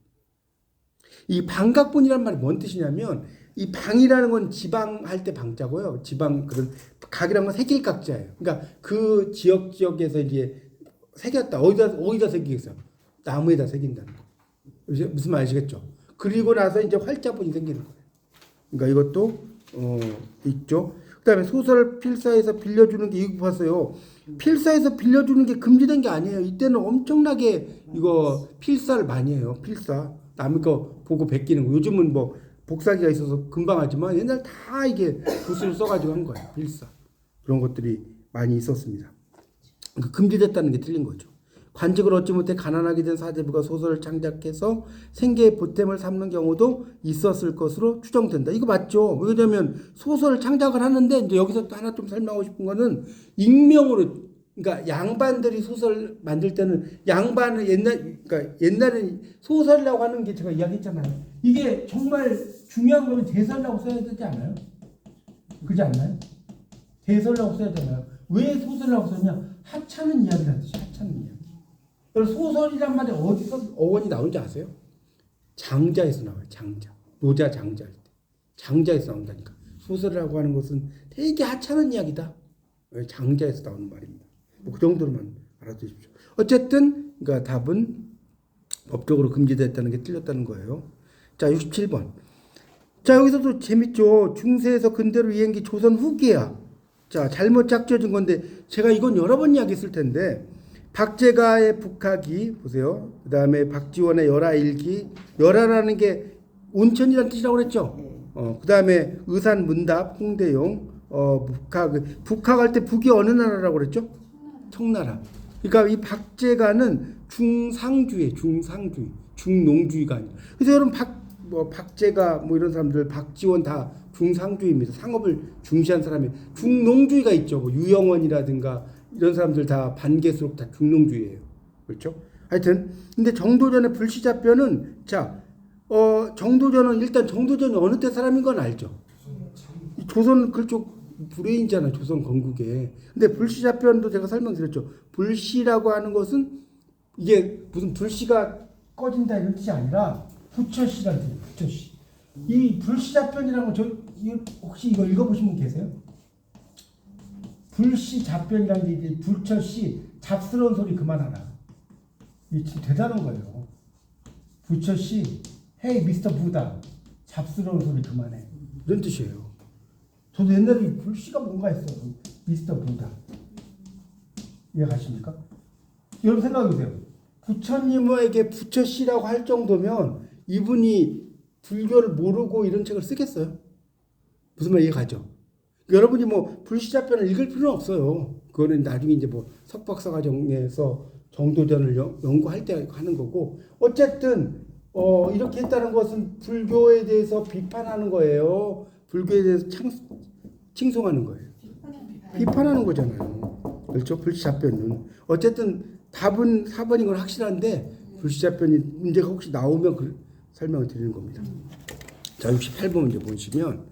이 반각본이라는 말이 뭔 뜻이냐면 이 방이라는 건 지방할 때 방자고요. 지방 그런 각이라는 건 새길각자예요. 그러니까 그 지역에서 이제 새겼다. 어디다 새기겠어요? 나무에다 새긴다는 거. 무슨 말 아시겠죠? 그리고 나서 이제 활자본이 생기는 거예요. 그러니까 이것도 있죠. 그다음에 소설 필사에서 빌려주는 게 이거 봤어요. 필사에서 빌려주는 게 금지된 게 아니에요. 이때는 엄청나게 이거 필사를 많이 해요. 필사. 남의 거 보고 베끼는 거. 요즘은 뭐 복사기가 있어서 금방 하지만 옛날 다 이게 붓을 써가지고 한 거예요. 필사. 그런 것들이 많이 있었습니다. 금지됐다는 게 틀린 거죠. 관직을 얻지 못해 가난하게 된 사대부가 소설을 창작해서 생계의 보탬을 삼는 경우도 있었을 것으로 추정된다. 이거 맞죠? 왜냐하면 소설을 창작을 하는데 이제 여기서 또 하나 좀 설명하고 싶은 거는 익명으로 그러니까 양반들이 소설 만들 때는 양반은 옛날에 소설이라고 하는 게 제가 이야기했잖아요. 이게 정말 중요한 거는 대설이라고 써야 되지 않아요? 그렇지 않나요? 대설이라고 써야 되나요? 왜 소설이라고 썼냐? 하찮은 이야기라는 뜻이에요. 하찮은 이야기. 그래서 소설이란 말이 어디서 어원이 나오는지 아세요? 장자에서 나와요. 장자. 노자 장자일 때. 장자에서 나온다니까. 소설이라고 하는 것은 되게 하찮은 이야기다. 장자에서 나오는 말입니다. 뭐 그 정도로만 알아두십시오. 어쨌든 그러니까 답은 법적으로 금지됐다는 게 틀렸다는 거예요. 자, 67번. 자, 여기서도 재밌죠. 중세에서 근대로 이행기 조선 후기야. 자, 잘못 짝져진 건데 제가 이건 여러 번 이야기했을 텐데 박제가의 북하기 보세요. 그 다음에 박지원의 열하일기. 열하라는 게 온천이라는 뜻이라고 그랬죠. 그 다음에 의산문답 홍대용. 북학 할 때 북이 어느 나라라고 그랬죠? 청나라. 그러니까 이 박제가는 중상주의, 중농주의가 아니라. 그래서 여러분 박제가 뭐 이런 사람들 박지원 다 중상주의입니다. 상업을 중시한 사람이 중농주의가 있죠. 뭐 유영원이라든가 이런 사람들 다 반개수록 다 중농주의예요. 그렇죠? 하여튼 근데 정도전의 불시자편은 자, 정도전은 일단 정도전이 어느 때 사람인 건 알죠. 조선 그쪽 불회인잖아요. 조선 건국에. 근데 불시자편도 제가 설명드렸죠. 불시라고 하는 것은 이게 무슨 불씨가 꺼진다 이런 뜻이 아니라 부처씨라는 뜻이에요. 부처씨. 이 불시자편이라는 거 혹시 이거 읽어보신 분 계세요? 불시자편이라는 게 이제 부처씨 잡스러운 소리 그만하라. 이 진짜 대단한 거예요. 부처씨 헤이 미스터 부다 잡스러운 소리 그만해 이런 뜻이에요. 저도 옛날에 불씨가 뭔가 했어요. 미스터 부다 이해가십니까? 여러분 생각해보세요. 부처님에게 부처씨라고 할 정도면 이분이 불교를 모르고 이런 책을 쓰겠어요? 무슨 말 이해가죠? 여러분이 뭐 불시자편을 읽을 필요는 없어요. 그거는 나중에 이제 뭐 석박사과정에서 정도전을 연구할 때 하는 거고 어쨌든 이렇게 했다는 것은 불교에 대해서 비판하는 거예요. 불교에 대해서 칭송하는 거예요. 비판하는 거잖아요. 그렇죠? 불시자편은 어쨌든 답은 4번인 건 확실한데 불시자편이 문제가 혹시 나오면 설명을 드리는 겁니다. 자, 68번 문제 보시면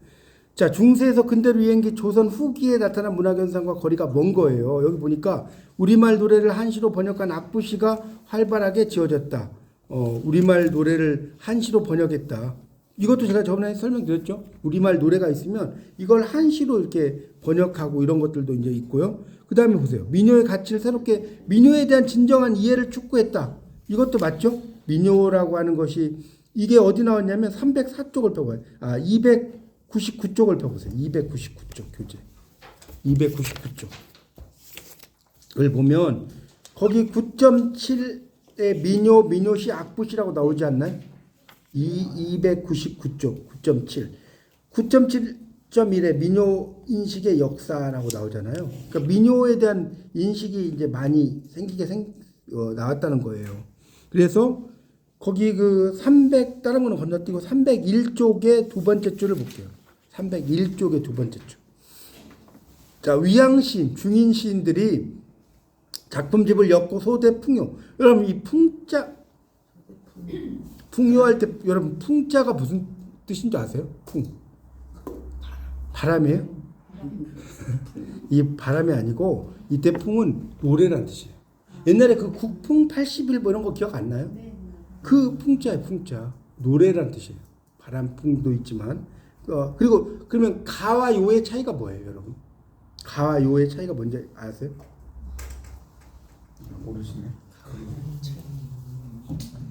자, 중세에서 근대로 유행기 조선 후기에 나타난 문화현상과 거리가 먼 거예요. 여기 보니까 우리말 노래를 한시로 번역한 악부시가 활발하게 지어졌다. 우리말 노래를 한시로 번역했다. 이것도 제가 저번에 설명드렸죠. 우리말 노래가 있으면 이걸 한시로 이렇게 번역하고 이런 것들도 이제 있고요. 그 다음에 보세요. 민요의 가치를 새롭게 민요에 대한 진정한 이해를 촉구했다. 이것도 맞죠? 민요라고 하는 것이 이게 어디 나왔냐면 304쪽을 펴봐요. 299쪽을 펴보세요. 299쪽 교재. 299쪽을 보면 거기 9.7의 민요시 악부시라고 나오지 않나요? 299쪽 9.7. 9.7.1의 민요 인식의 역사라고 나오잖아요. 그러니까 민요에 대한 인식이 이제 많이 나왔다는 거예요. 그래서 거기 다른 거는 건너뛰고 301쪽의 두 번째 줄을 볼게요. 301쪽의 두 번째 줄. 자, 위양시인, 중인시인들이 작품집을 엮고 소대 풍요. 여러분 이 풍요할 때 여러분 풍자가 무슨 뜻인 줄 아세요? 바람이에요? 이 바람이 아니고 이때 풍은 노래라는 뜻이에요. 옛날에 그 국풍 80일 뭐 이런 거 기억 안 나요? 그 풍자예요, 풍자. 노래라는 뜻이에요. 바람풍도 있지만. 그리고 그러면 가와 요의 차이가 뭐예요, 여러분? 가와 요의 차이가 뭔지 아세요? 모르시네.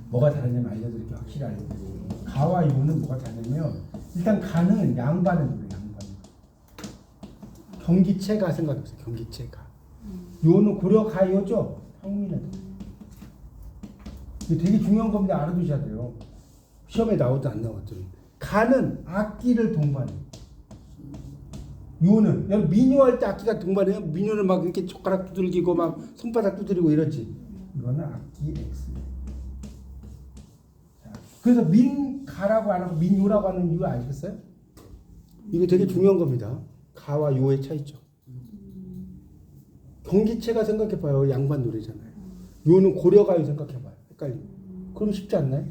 뭐가 다르냐면 알려드릴게요. 확실히 알려드릴게요. 가와 요는 뭐가 다르냐면 일단 가는 양반의 노래, 양반. 경기체가 생각해보세요. 경기체가. 요는 고려 가요죠. 평민의 노래. 이게 되게 중요한 겁니다. 알아두셔야 돼요. 시험에 나오든 안 나오든. 가는 악기를 동반해요. 요는 여러분 민요할 때 악기가 동반해요. 민요는 막 이렇게 젓가락 두들기고 막 손바닥 두드리고 이러지. 이거는 악기 X. 그래서 민가라고 안 하고 민요라고 하는 이유 아시겠어요? 이거 되게 중요한 겁니다. 가와 요의 차이죠. 경기체가 생각해봐요. 양반 노래잖아요. 요는 고려가요 생각해봐요. 헷갈리고. 그럼 쉽지 않나요?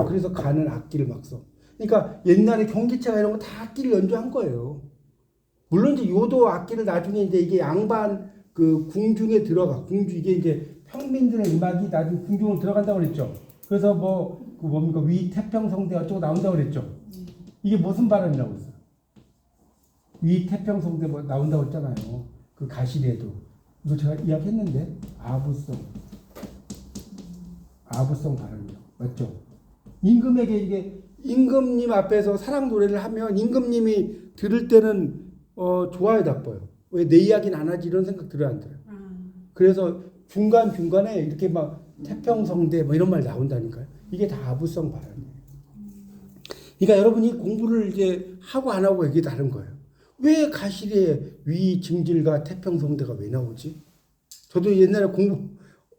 그래서 가는 악기를 막 써. 그러니까 옛날에 경기체가 이런 거 다 악기를 연주한 거예요. 물론 이제 요도 악기를 나중에 이제 이게 양반 궁중에 들어가. 이게 이제 평민들의 음악이 나중에 궁중으로 들어간다고 그랬죠. 그래서 뭡니까 위 태평성대 어쩌고 나온다고 그랬죠. 이게 무슨 발음이라고 했어요? 위 태평성대 뭐 나온다고 했잖아요. 그 가시래도 이거 제가 이야기했는데 아부성 발음이요. 맞죠? 임금에게 이게 임금님 앞에서 사랑 노래를 하면 임금님이 들을 때는 좋아요, 나빠요. 왜 내 이야기는 안 하지 이런 생각 들어요, 안 들어요? 그래서 중간에 이렇게 막 태평성대 뭐 이런 말 나온다니까요. 이게 다 아부성 발음이에요. 그러니까 여러분이 공부를 이제 하고 안 하고 이게 다른 거예요. 왜 가시리에 위 증질과 태평성대가 왜 나오지? 저도 옛날에 공부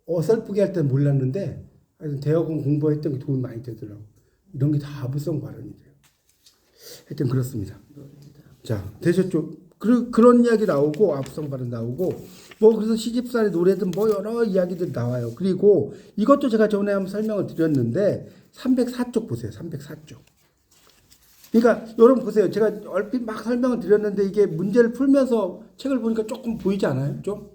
어설프게 할 때는 몰랐는데 대학원 공부했던 게 도움이 많이 되더라고. 이런 게 다 아부성 발음이 돼요. 하여튼 그렇습니다. 자, 되셨죠? 그런 이야기 나오고 아부성 발음 나오고 뭐 그래서 시집살이 노래든 뭐 여러 이야기들 나와요. 그리고 이것도 제가 전에 한번 설명을 드렸는데 304쪽 보세요. 304쪽. 그러니까 여러분 보세요. 제가 얼핏 막 설명을 드렸는데 이게 문제를 풀면서 책을 보니까 조금 보이지 않아요? 좀?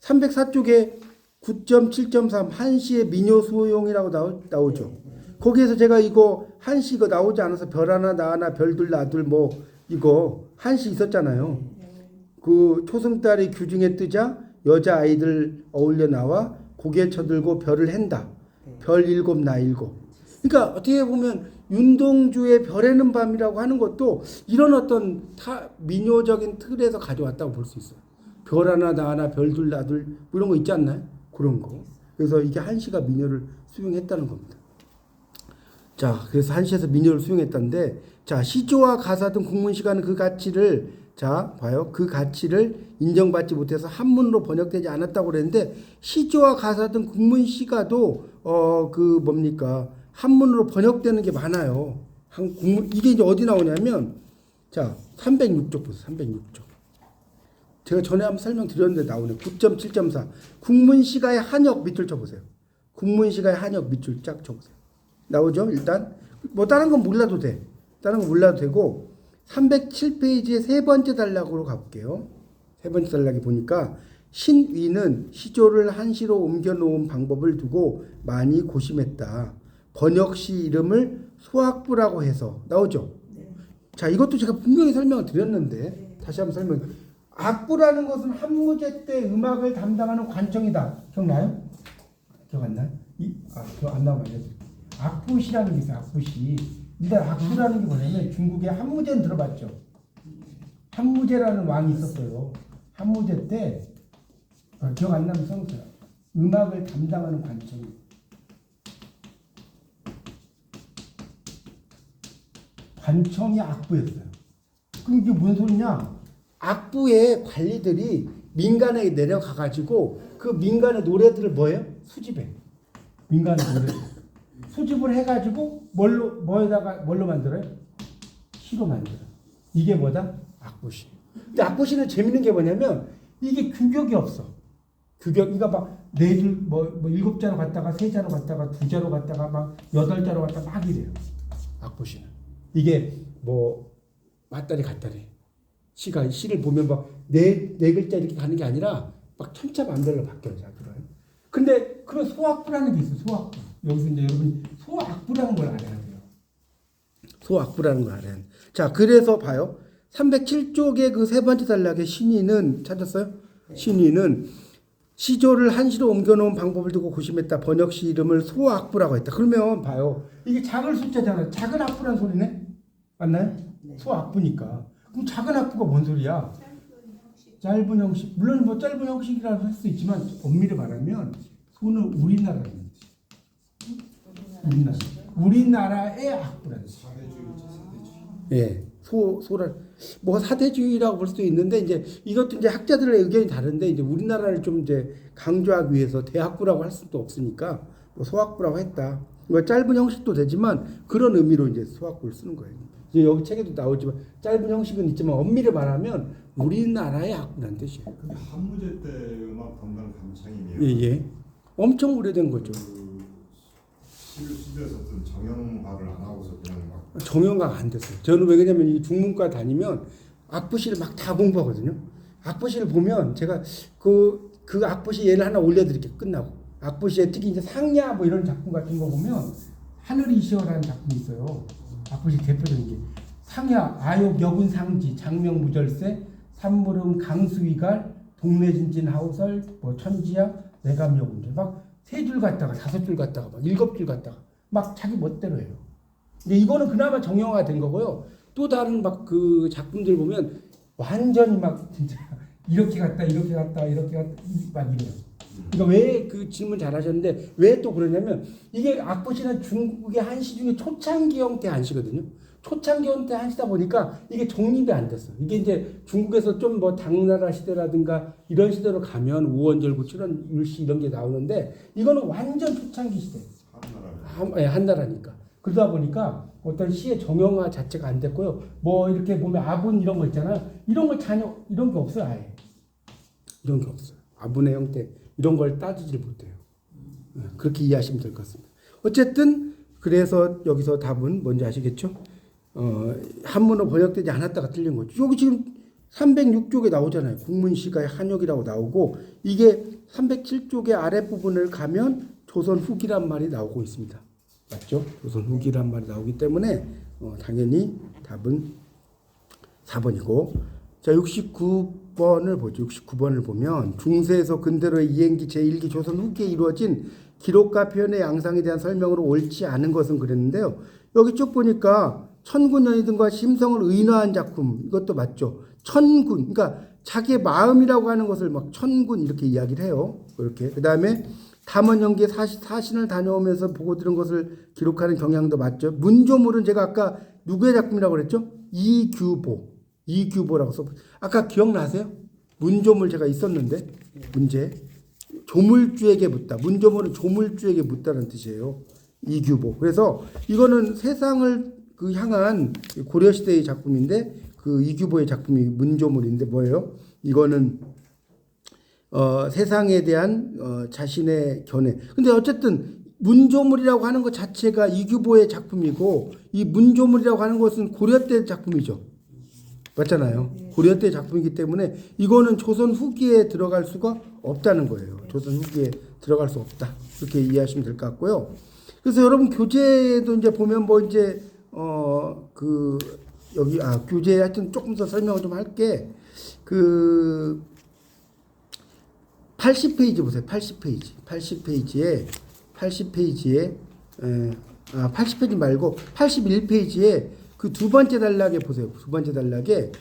304쪽에 9.7.3 한시의 민요 수용이라고 나오죠. 거기에서 제가 이거 한시 이거 나오지 않아서 별 하나 나 하나 별둘 나둘 뭐 이거 한시 있었잖아요. 그 초승달이 규중에 뜨자 여자 아이들 어울려 나와 고개 쳐들고 별을 헨다. 별 일곱 나 일곱. 그러니까 어떻게 보면 윤동주의 별에는 밤이라고 하는 것도 이런 어떤 민요적인 틀에서 가져왔다고 볼 수 있어요. 별 하나 나 하나 별둘 나둘 뭐 이런 거 있지 않나요? 그런 거. 그래서 이게 한시가 민요를 수용했다는 겁니다. 자, 그래서 한시에서 민요를 수용했다는데, 자, 시조와 가사 등 국문시가는 그 가치를, 자, 봐요. 그 가치를 인정받지 못해서 한문으로 번역되지 않았다고 그랬는데, 시조와 가사 등 국문시가도, 뭡니까. 한문으로 번역되는 게 많아요. 이게 이제 어디 나오냐면, 자, 306쪽 보세요. 306쪽. 제가 전에 한번 설명드렸는데 나오네. 9.7.4. 국문시가의 한역 밑줄 쳐보세요. 국문시가의 한역 밑줄 쫙 쳐보세요. 나오죠? 일단 뭐 다른 건 몰라도 돼. 다른 건 몰라도 되고 307페이지의 세 번째 단락으로 가볼게요. 세 번째 단락에 보니까 신위는 시조를 한시로 옮겨놓은 방법을 두고 많이 고심했다. 번역시 이름을 소학부라고 해서 나오죠? 네. 자, 이것도 제가 분명히 설명을 드렸는데 다시 한번 설명. 악부라는 것은 한무제 때 음악을 담당하는 관청이다. 기억나요? 기억 안 나요? 기억 안 나면 알려드릴게요. 악부시라는 게 있어요. 악부시. 일단 악부라는 게 뭐냐면 중국의 한무제는 들어봤죠. 한무제라는 왕이 있었어요. 한무제 때 기억 안 나면 써보세요. 음악을 담당하는 관청이. 관청이 악부였어요. 그럼 이게 무슨 소리냐? 악부의 관리들이 민간에 내려가가지고 그 민간의 노래들을 뭐예요? 수집해. 민간의 노래들. 수집을 해가지고 뭘로 만들어요? 시로 만들어요. 이게 뭐다? 악부시. 근데 악부시는 재밌는 게 뭐냐면 이게 규격이 없어. 그러니까 막 네 줄, 일곱 자로 갔다가 세 자로 갔다가 두 자로 갔다가 막 여덟 자로 갔다가 막 이래요. 악부시는. 이게 맞다리 갔다리. 시를 보면 막 네 글자 이렇게 가는 게 아니라 막 천차만별로 바뀌어요. 잘 들어요. 근데 그런 소악부라는 게 있어요. 소악부. 여기서 이제 여러분 소악부라는 걸 알아야 돼요. 소악부라는 걸 알아야 돼요. 자, 그래서 봐요. 307쪽의 그 세 번째 단락의 신의는 찾았어요? 네. 신의는 시조를 한시로 옮겨놓은 방법을 두고 고심했다. 번역시 이름을 소악부라고 했다. 그러면 봐요. 이게 작은 숫자잖아요. 작은 악부라는 소리네? 맞나요? 네. 소악부니까. 그럼 작은 악부가 뭔 소리야? 짧은 형식. 물론 뭐 짧은 형식이라고 할 수 있지만 엄밀히 말하면 소는 우리나라는 우리나라의 악부라는 뜻이에요. 예, 소라 뭐 사대주의라고 볼 수도 있는데 이제 이것도 이제 학자들의 의견이 다른데 이제 우리나라를 좀 이제 강조하기 위해서 대학부라고 할 수도 없으니까 뭐 소학부라고 했다. 뭐 짧은 형식도 되지만 그런 의미로 이제 소학부를 쓰는 거예요. 이제 여기 책에도 나오지만 짧은 형식은 있지만 엄밀히 말하면 우리나라의 학부라는 뜻이에요. 한무제 때 음악 담당 감창이면 예. 엄청 오래된 거죠. 시에서 어떤 정형화를 안 하고서 그냥 막 정형화가 안 됐어요. 저는 왜 그러냐면 이 중문과 다니면 악부시를 막 다 공부하거든요. 악부시를 보면 제가 그 악부시 예를 하나 올려드릴게요. 끝나고 악부시에 특히 이제 상야 뭐 이런 작품 같은 거 보면 하늘이 시어라는 작품이 있어요. 악부시 대표적인 게 상야 아욕 여군 상지 장명무절세 산물음 강수위갈 동네진진 하우설 뭐 천지야 내감여군제 막 세 줄 갔다가 다섯 줄 갔다가 막 일곱 줄 갔다가 막 자기 멋대로 해요. 근데 이거는 그나마 정형화 된 거고요. 또 다른 막 그 작품들 보면 완전히 막 진짜 이렇게 갔다 이렇게 갔다 이렇게 갔다 막 이래요. 그러니까 왜 그 질문 잘하셨는데 왜 또 그러냐면 이게 악보시는 중국의 한시 중에 초창기 형태 한시거든요. 초창기 형태 한시다 보니까 이게 정립이 안 됐어요. 이게 이제 중국에서 좀 뭐 당나라 시대라든가 이런 시대로 가면 우원절구, 칠원, 율시 이런 게 나오는데 이거는 완전 초창기 시대. 한나라니까. 그러다 보니까 어떤 시의 정형화 자체가 안 됐고요. 뭐 이렇게 보면 아분 이런 거 있잖아요. 이런 거 전혀 이런 게 없어요. 아예. 이런 게 없어요. 아분의 형태 이런 걸 따지질 못해요. 그렇게 이해하시면 될 것 같습니다. 어쨌든 그래서 여기서 답은 뭔지 아시겠죠? 한문으로 번역되지 않았다가 틀린 거죠. 여기 지금 306쪽에 나오잖아요. 국문시가의 한역이라고 나오고 이게 307쪽의 아랫부분을 가면 조선 후기란 말이 나오고 있습니다. 맞죠? 조선 후기란 말이 나오기 때문에 당연히 답은 4번이고 자 69번을 보죠. 69번을 보면 중세에서 근대로의 이행기 제1기 조선 후기에 이루어진 기록과 표현의 양상에 대한 설명으로 옳지 않은 것은 그랬는데요. 여기 쭉 보니까 천군연희 등과 심성을 의노한 작품 이것도 맞죠. 천군 그러니까 자기의 마음이라고 하는 것을 막 천군 이렇게 이야기를 해요. 그렇게 그 다음에 탐언연기에 사신을 다녀오면서 보고 들은 것을 기록하는 경향도 맞죠. 문조물은 제가 아까 누구의 작품이라고 그랬죠? 이규보라고 써. 아까 기억나세요? 문조물 제가 있었는데 문제 조물주에게 묻다. 문조물은 조물주에게 묻다는 뜻이에요. 이규보. 그래서 이거는 세상을 향한 고려시대의 작품인데 그 이규보의 작품이 문조물인데 뭐예요? 이거는 세상에 대한 자신의 견해. 근데 어쨌든 문조물이라고 하는 것 자체가 이규보의 작품이고 이 문조물이라고 하는 것은 고려 때 작품이죠. 맞잖아요. 고려 때 작품이기 때문에 이거는 조선 후기에 들어갈 수가 없다는 거예요. 조선 후기에 들어갈 수 없다. 그렇게 이해하시면 될 것 같고요. 그래서 여러분 교재도 이제 보면 뭐 이제 여기 교재 하여튼 조금 더 설명을 좀 할게. 80페이지 보세요. 80페이지에 80페이지 말고 81페이지에 그 두 번째 단락에 보세요. 두 번째 단락에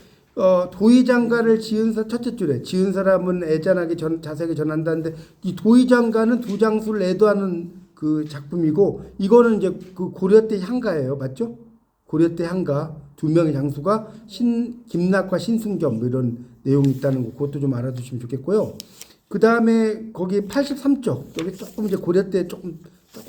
도의장가를 첫째 줄에 지은 사람은 애잔하게 자세하게 전한다는데 이 도의장가는 두 장수를 애도하는 그 작품이고 이거는 이제 그 고려 때 향가예요. 맞죠? 고려 때 향가 두 명의 장수가 김낙과 신순겸 뭐 이런 내용이 있다는 거 그것도 좀 알아두시면 좋겠고요. 그 다음에 거기 83쪽 여기 조금 이제 고려 때 조금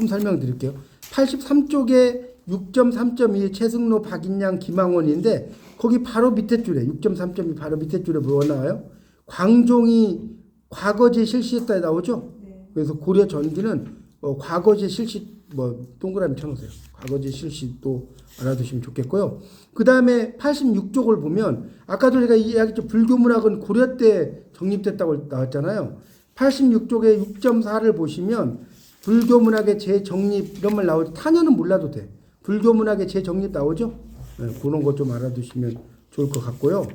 설명드릴게요. 83쪽에 6.3.2 최승로 박인양 김항원인데 거기 바로 밑에 줄에 6.3.2 바로 밑에 줄에 뭐가 나와요? 광종이 과거제 실시했다 나오죠? 네. 그래서 고려 전기는 과거제 실시 뭐 동그라미 쳐놓으세요. 과거제 실시 또 알아두시면 좋겠고요. 그 다음에 86쪽을 보면 아까도 제가 이야기했죠. 불교문학은 고려 때 정립됐다고 나왔잖아요. 86쪽에 6.4를 보시면 불교문학의 재정립 이런 말 나오죠. 탄현은 몰라도 돼. 불교문학의 재정립 나오죠. 네, 그런 것 좀 알아두시면 좋을 것 같고요.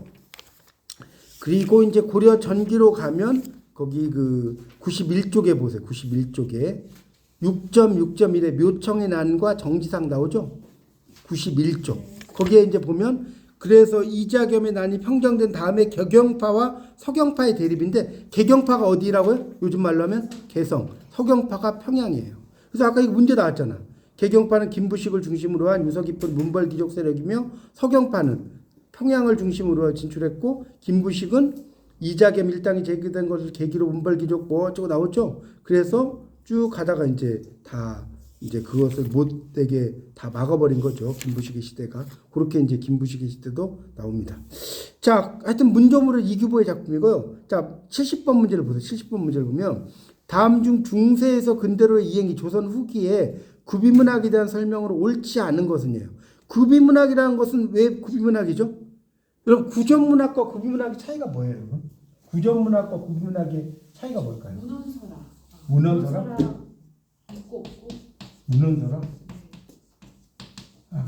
그리고 이제 고려 전기로 가면 거기 그 91쪽에 보세요. 91쪽에 6.6.1에 묘청의 난과 정지상 나오죠. 91쪽. 거기에 이제 보면 그래서 이자겸의 난이 평정된 다음에 격영파와 서경파의 대립인데 개경파가 어디라고요? 요즘 말로 하면 개성. 서경파가 평양이에요. 그래서 아까 이거 문제 나왔잖아. 개경파는 김부식을 중심으로 한 유서 깊은 문벌귀족 세력이며 서경파는 평양을 중심으로 진출했고 김부식은 이자겸 일당이 제기된 것을 계기로 문벌귀족 뭐 어쩌고 나왔죠. 그래서 쭉 가다가 이제 다 이제 그것을 못되게 다 막아버린 거죠. 김부식의 시대가. 그렇게 이제 김부식의 시대도 나옵니다. 자, 하여튼 문조물은 이규보의 작품이고요. 자, 70번 문제를 보세요. 70번 문제를 보면 다음 중 중세에서 근대로의 이행이 조선 후기에 구비문학에 대한 설명으로 옳지 않은 것은요. 구비문학이라는 것은 왜 구비문학이죠? 여러분 구전문학과 구비문학의 차이가 뭐예요, 여러분? 구전문학과 구비문학의 차이가 뭘까요? 문헌서라? 있고 없고. 문헌서라?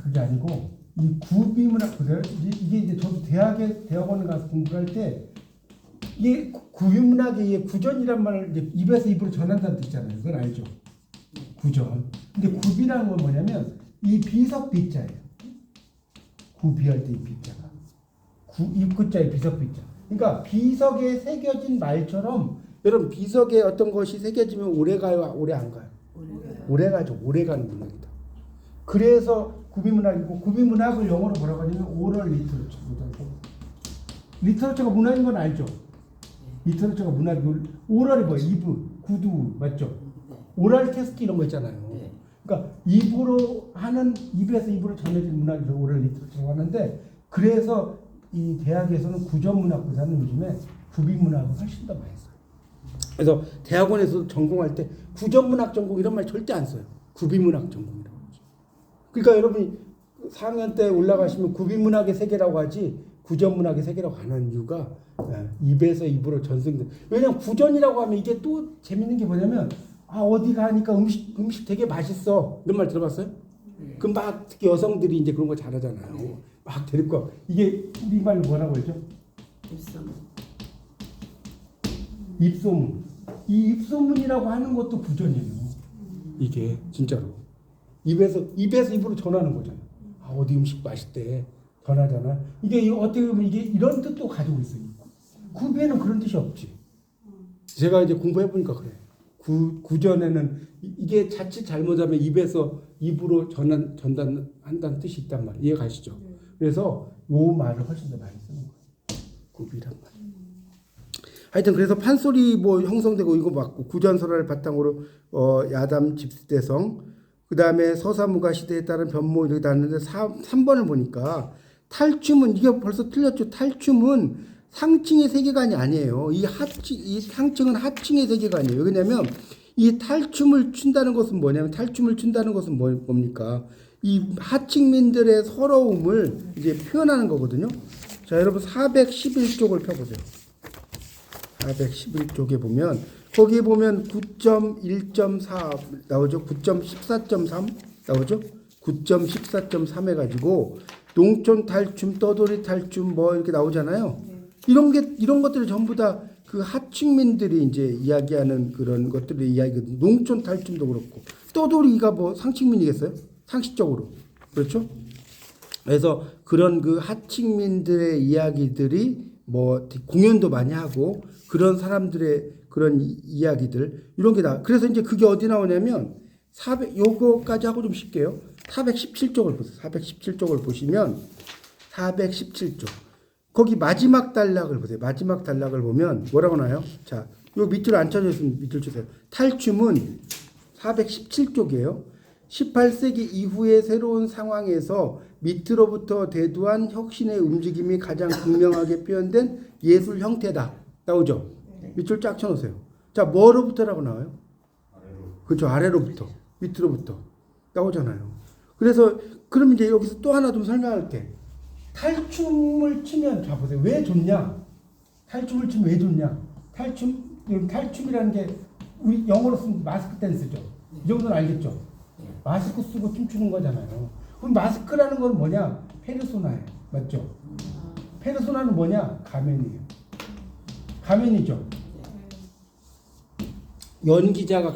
그게 아니고 이 구비문학 보세요. 이게 이제 저도 대학원에 가서 공부할 때 이게 구비문학의 구전이란 말을 이제 입에서 입으로 전한다는 뜻이잖아요. 그건 알죠? 구전. 근데 구비라는 건 뭐냐면 이 비석 비자예요. 구비할 때 이 비자가 입구자의 비석 비자. 그러니까 비석에 새겨진 말처럼 여러분 비석에 어떤 것이 새겨지면 오래 가요, 오래 안 가요? 오래 가죠. 오래 가는 문학이다. 그래서 구비문학이고 구비문학을 영어로 뭐라고 하냐면 오럴 리터처. 리터처가 문학인 건 알죠? 리터처가 문학이고 오럴이 뭐예요? 이브, 구두 맞죠? 오럴 테스트 이런 거 있잖아요. 그러니까 입에서 입으로 전해진 문학이 오럴 리터처라고 하는데 그래서 이 대학에서는 구전문학보다는 요즘에 구비문학을 훨씬 더 많이 써요. 그래서 대학원에서 전공할 때 구전문학 전공 이런 말 절대 안 써요. 구비문학 전공이라고 하죠. 그러니까 여러분이 4학년 때 올라가시면 구비문학의 세계라고 하지 구전문학의 세계라고 안 하는 이유가 입에서 입으로 전승돼. 왜냐면 구전이라고 하면 이게 또 재밌는 게 뭐냐면 어디 가니까 음식 되게 맛있어 이런 말 들어봤어요? 그 막 특히 여성들이 이제 그런 거 잘하잖아요. 막 데리고 와. 이게 우리말로 뭐라고 하죠? 입소문. 이 입소문이라고 하는 것도 구전이에요. 이게 진짜로 입에서 입으로 전하는 거잖아. 어디 음식 맛있대 전하잖아. 이게 어떻게 보면 이게 이런 뜻도 가지고 있어요. 구비에는 그런 뜻이 없지. 제가 이제 공부해 보니까 그래. 구전에는 이게 자칫 잘못하면 입에서 입으로 전단한다는 뜻이 있단 말이에요. 이해 가시죠? 그래서 요 말을 훨씬 더 많이 쓰는 거예요. 구비란 말. 하여튼 그래서 판소리 뭐 형성되고 이거 맞고 구전설화를 바탕으로 야담 집대성 그 다음에 서사무가 시대에 따른 변모 이렇게 나왔는데 3번을 보니까 탈춤은 이게 벌써 틀렸죠. 탈춤은 상층의 세계관이 아니에요. 이 상층은 하층의 세계관이에요. 왜냐면 이 탈춤을 춘다는 것은 뭐냐면 뭡니까? 이 하층민들의 서러움을 이제 표현하는 거거든요. 자, 여러분 411쪽을 펴보세요. 411쪽에 보면 거기에 보면 9.1.4 나오죠. 9.14.3 나오죠. 9.14.3 해가지고 농촌 탈춤, 떠돌이 탈춤 뭐 이렇게 나오잖아요. 이런 것들을 전부 다 그 하층민들이 이제 이야기하는 그런 것들의 이야기거든요. 농촌 탈춤도 그렇고 떠돌이가 뭐 상층민이겠어요? 상식적으로 그렇죠? 그래서 그런 그 하층민들의 이야기들이 뭐 공연도 많이 하고 그런 사람들의 그런 이야기들 이런 게 나. 그래서 이제 그게 어디 나오냐면 요거까지 하고 좀 쉴게요. 417쪽을 보세요. 417쪽을 보시면 417쪽. 거기 마지막 단락을 보세요. 마지막 단락을 보면 뭐라고 나와요? 자, 요 밑으로 안 쳐져 있으면 밑으로 주세요. 탈춤은 417쪽이에요. 18세기 이후의 새로운 상황에서 밑으로부터 대두한 혁신의 움직임이 가장 극명하게 표현된 예술 형태다. 나오죠? 밑줄 쫙 쳐놓으세요. 자, 뭐로부터라고 나와요? 그렇죠. 아래로부터. 밑으로부터. 나오잖아요. 그래서 그럼 이제 여기서 또 하나 좀 설명할게. 탈춤을 추면 자 보세요. 왜 좋냐? 탈춤을 추면 왜 좋냐? 탈춤이라는 게 우리 영어로 쓰면 마스크 댄스죠. 이 정도는 알겠죠? 마스크 쓰고 춤추는 거잖아요. 그럼 마스크라는 건 뭐냐? 페르소나예요. 맞죠? 페르소나는 뭐냐? 가면이에요. 가면이죠. 연기자가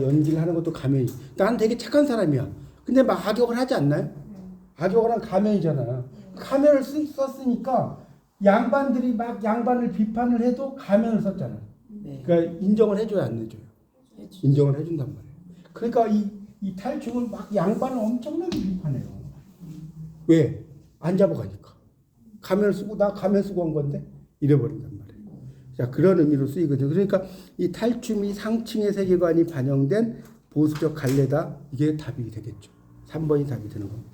연기를 하는 것도 가면이. 난 되게 착한 사람이야. 근데 막 악역을 하지 않나요? 악역을 한 가면이잖아. 가면을 썼으니까 양반들이 막 양반을 비판을 해도 가면을 썼잖아. 그러니까 인정을 해줘야 안 해줘요. 인정을 해준단 말이에요. 그러니까 이 탈춤은 막 양반을 엄청나게 비판해요. 왜? 안 잡아가니까. 가면을 쓰고 나 가면 쓰고 한 건데 이래버린단 말이에요. 자, 그런 의미로 쓰이거든요. 그러니까 이 탈춤이 상층의 세계관이 반영된 보수적 갈래다. 이게 답이 되겠죠. 3번이 답이 되는 겁니다.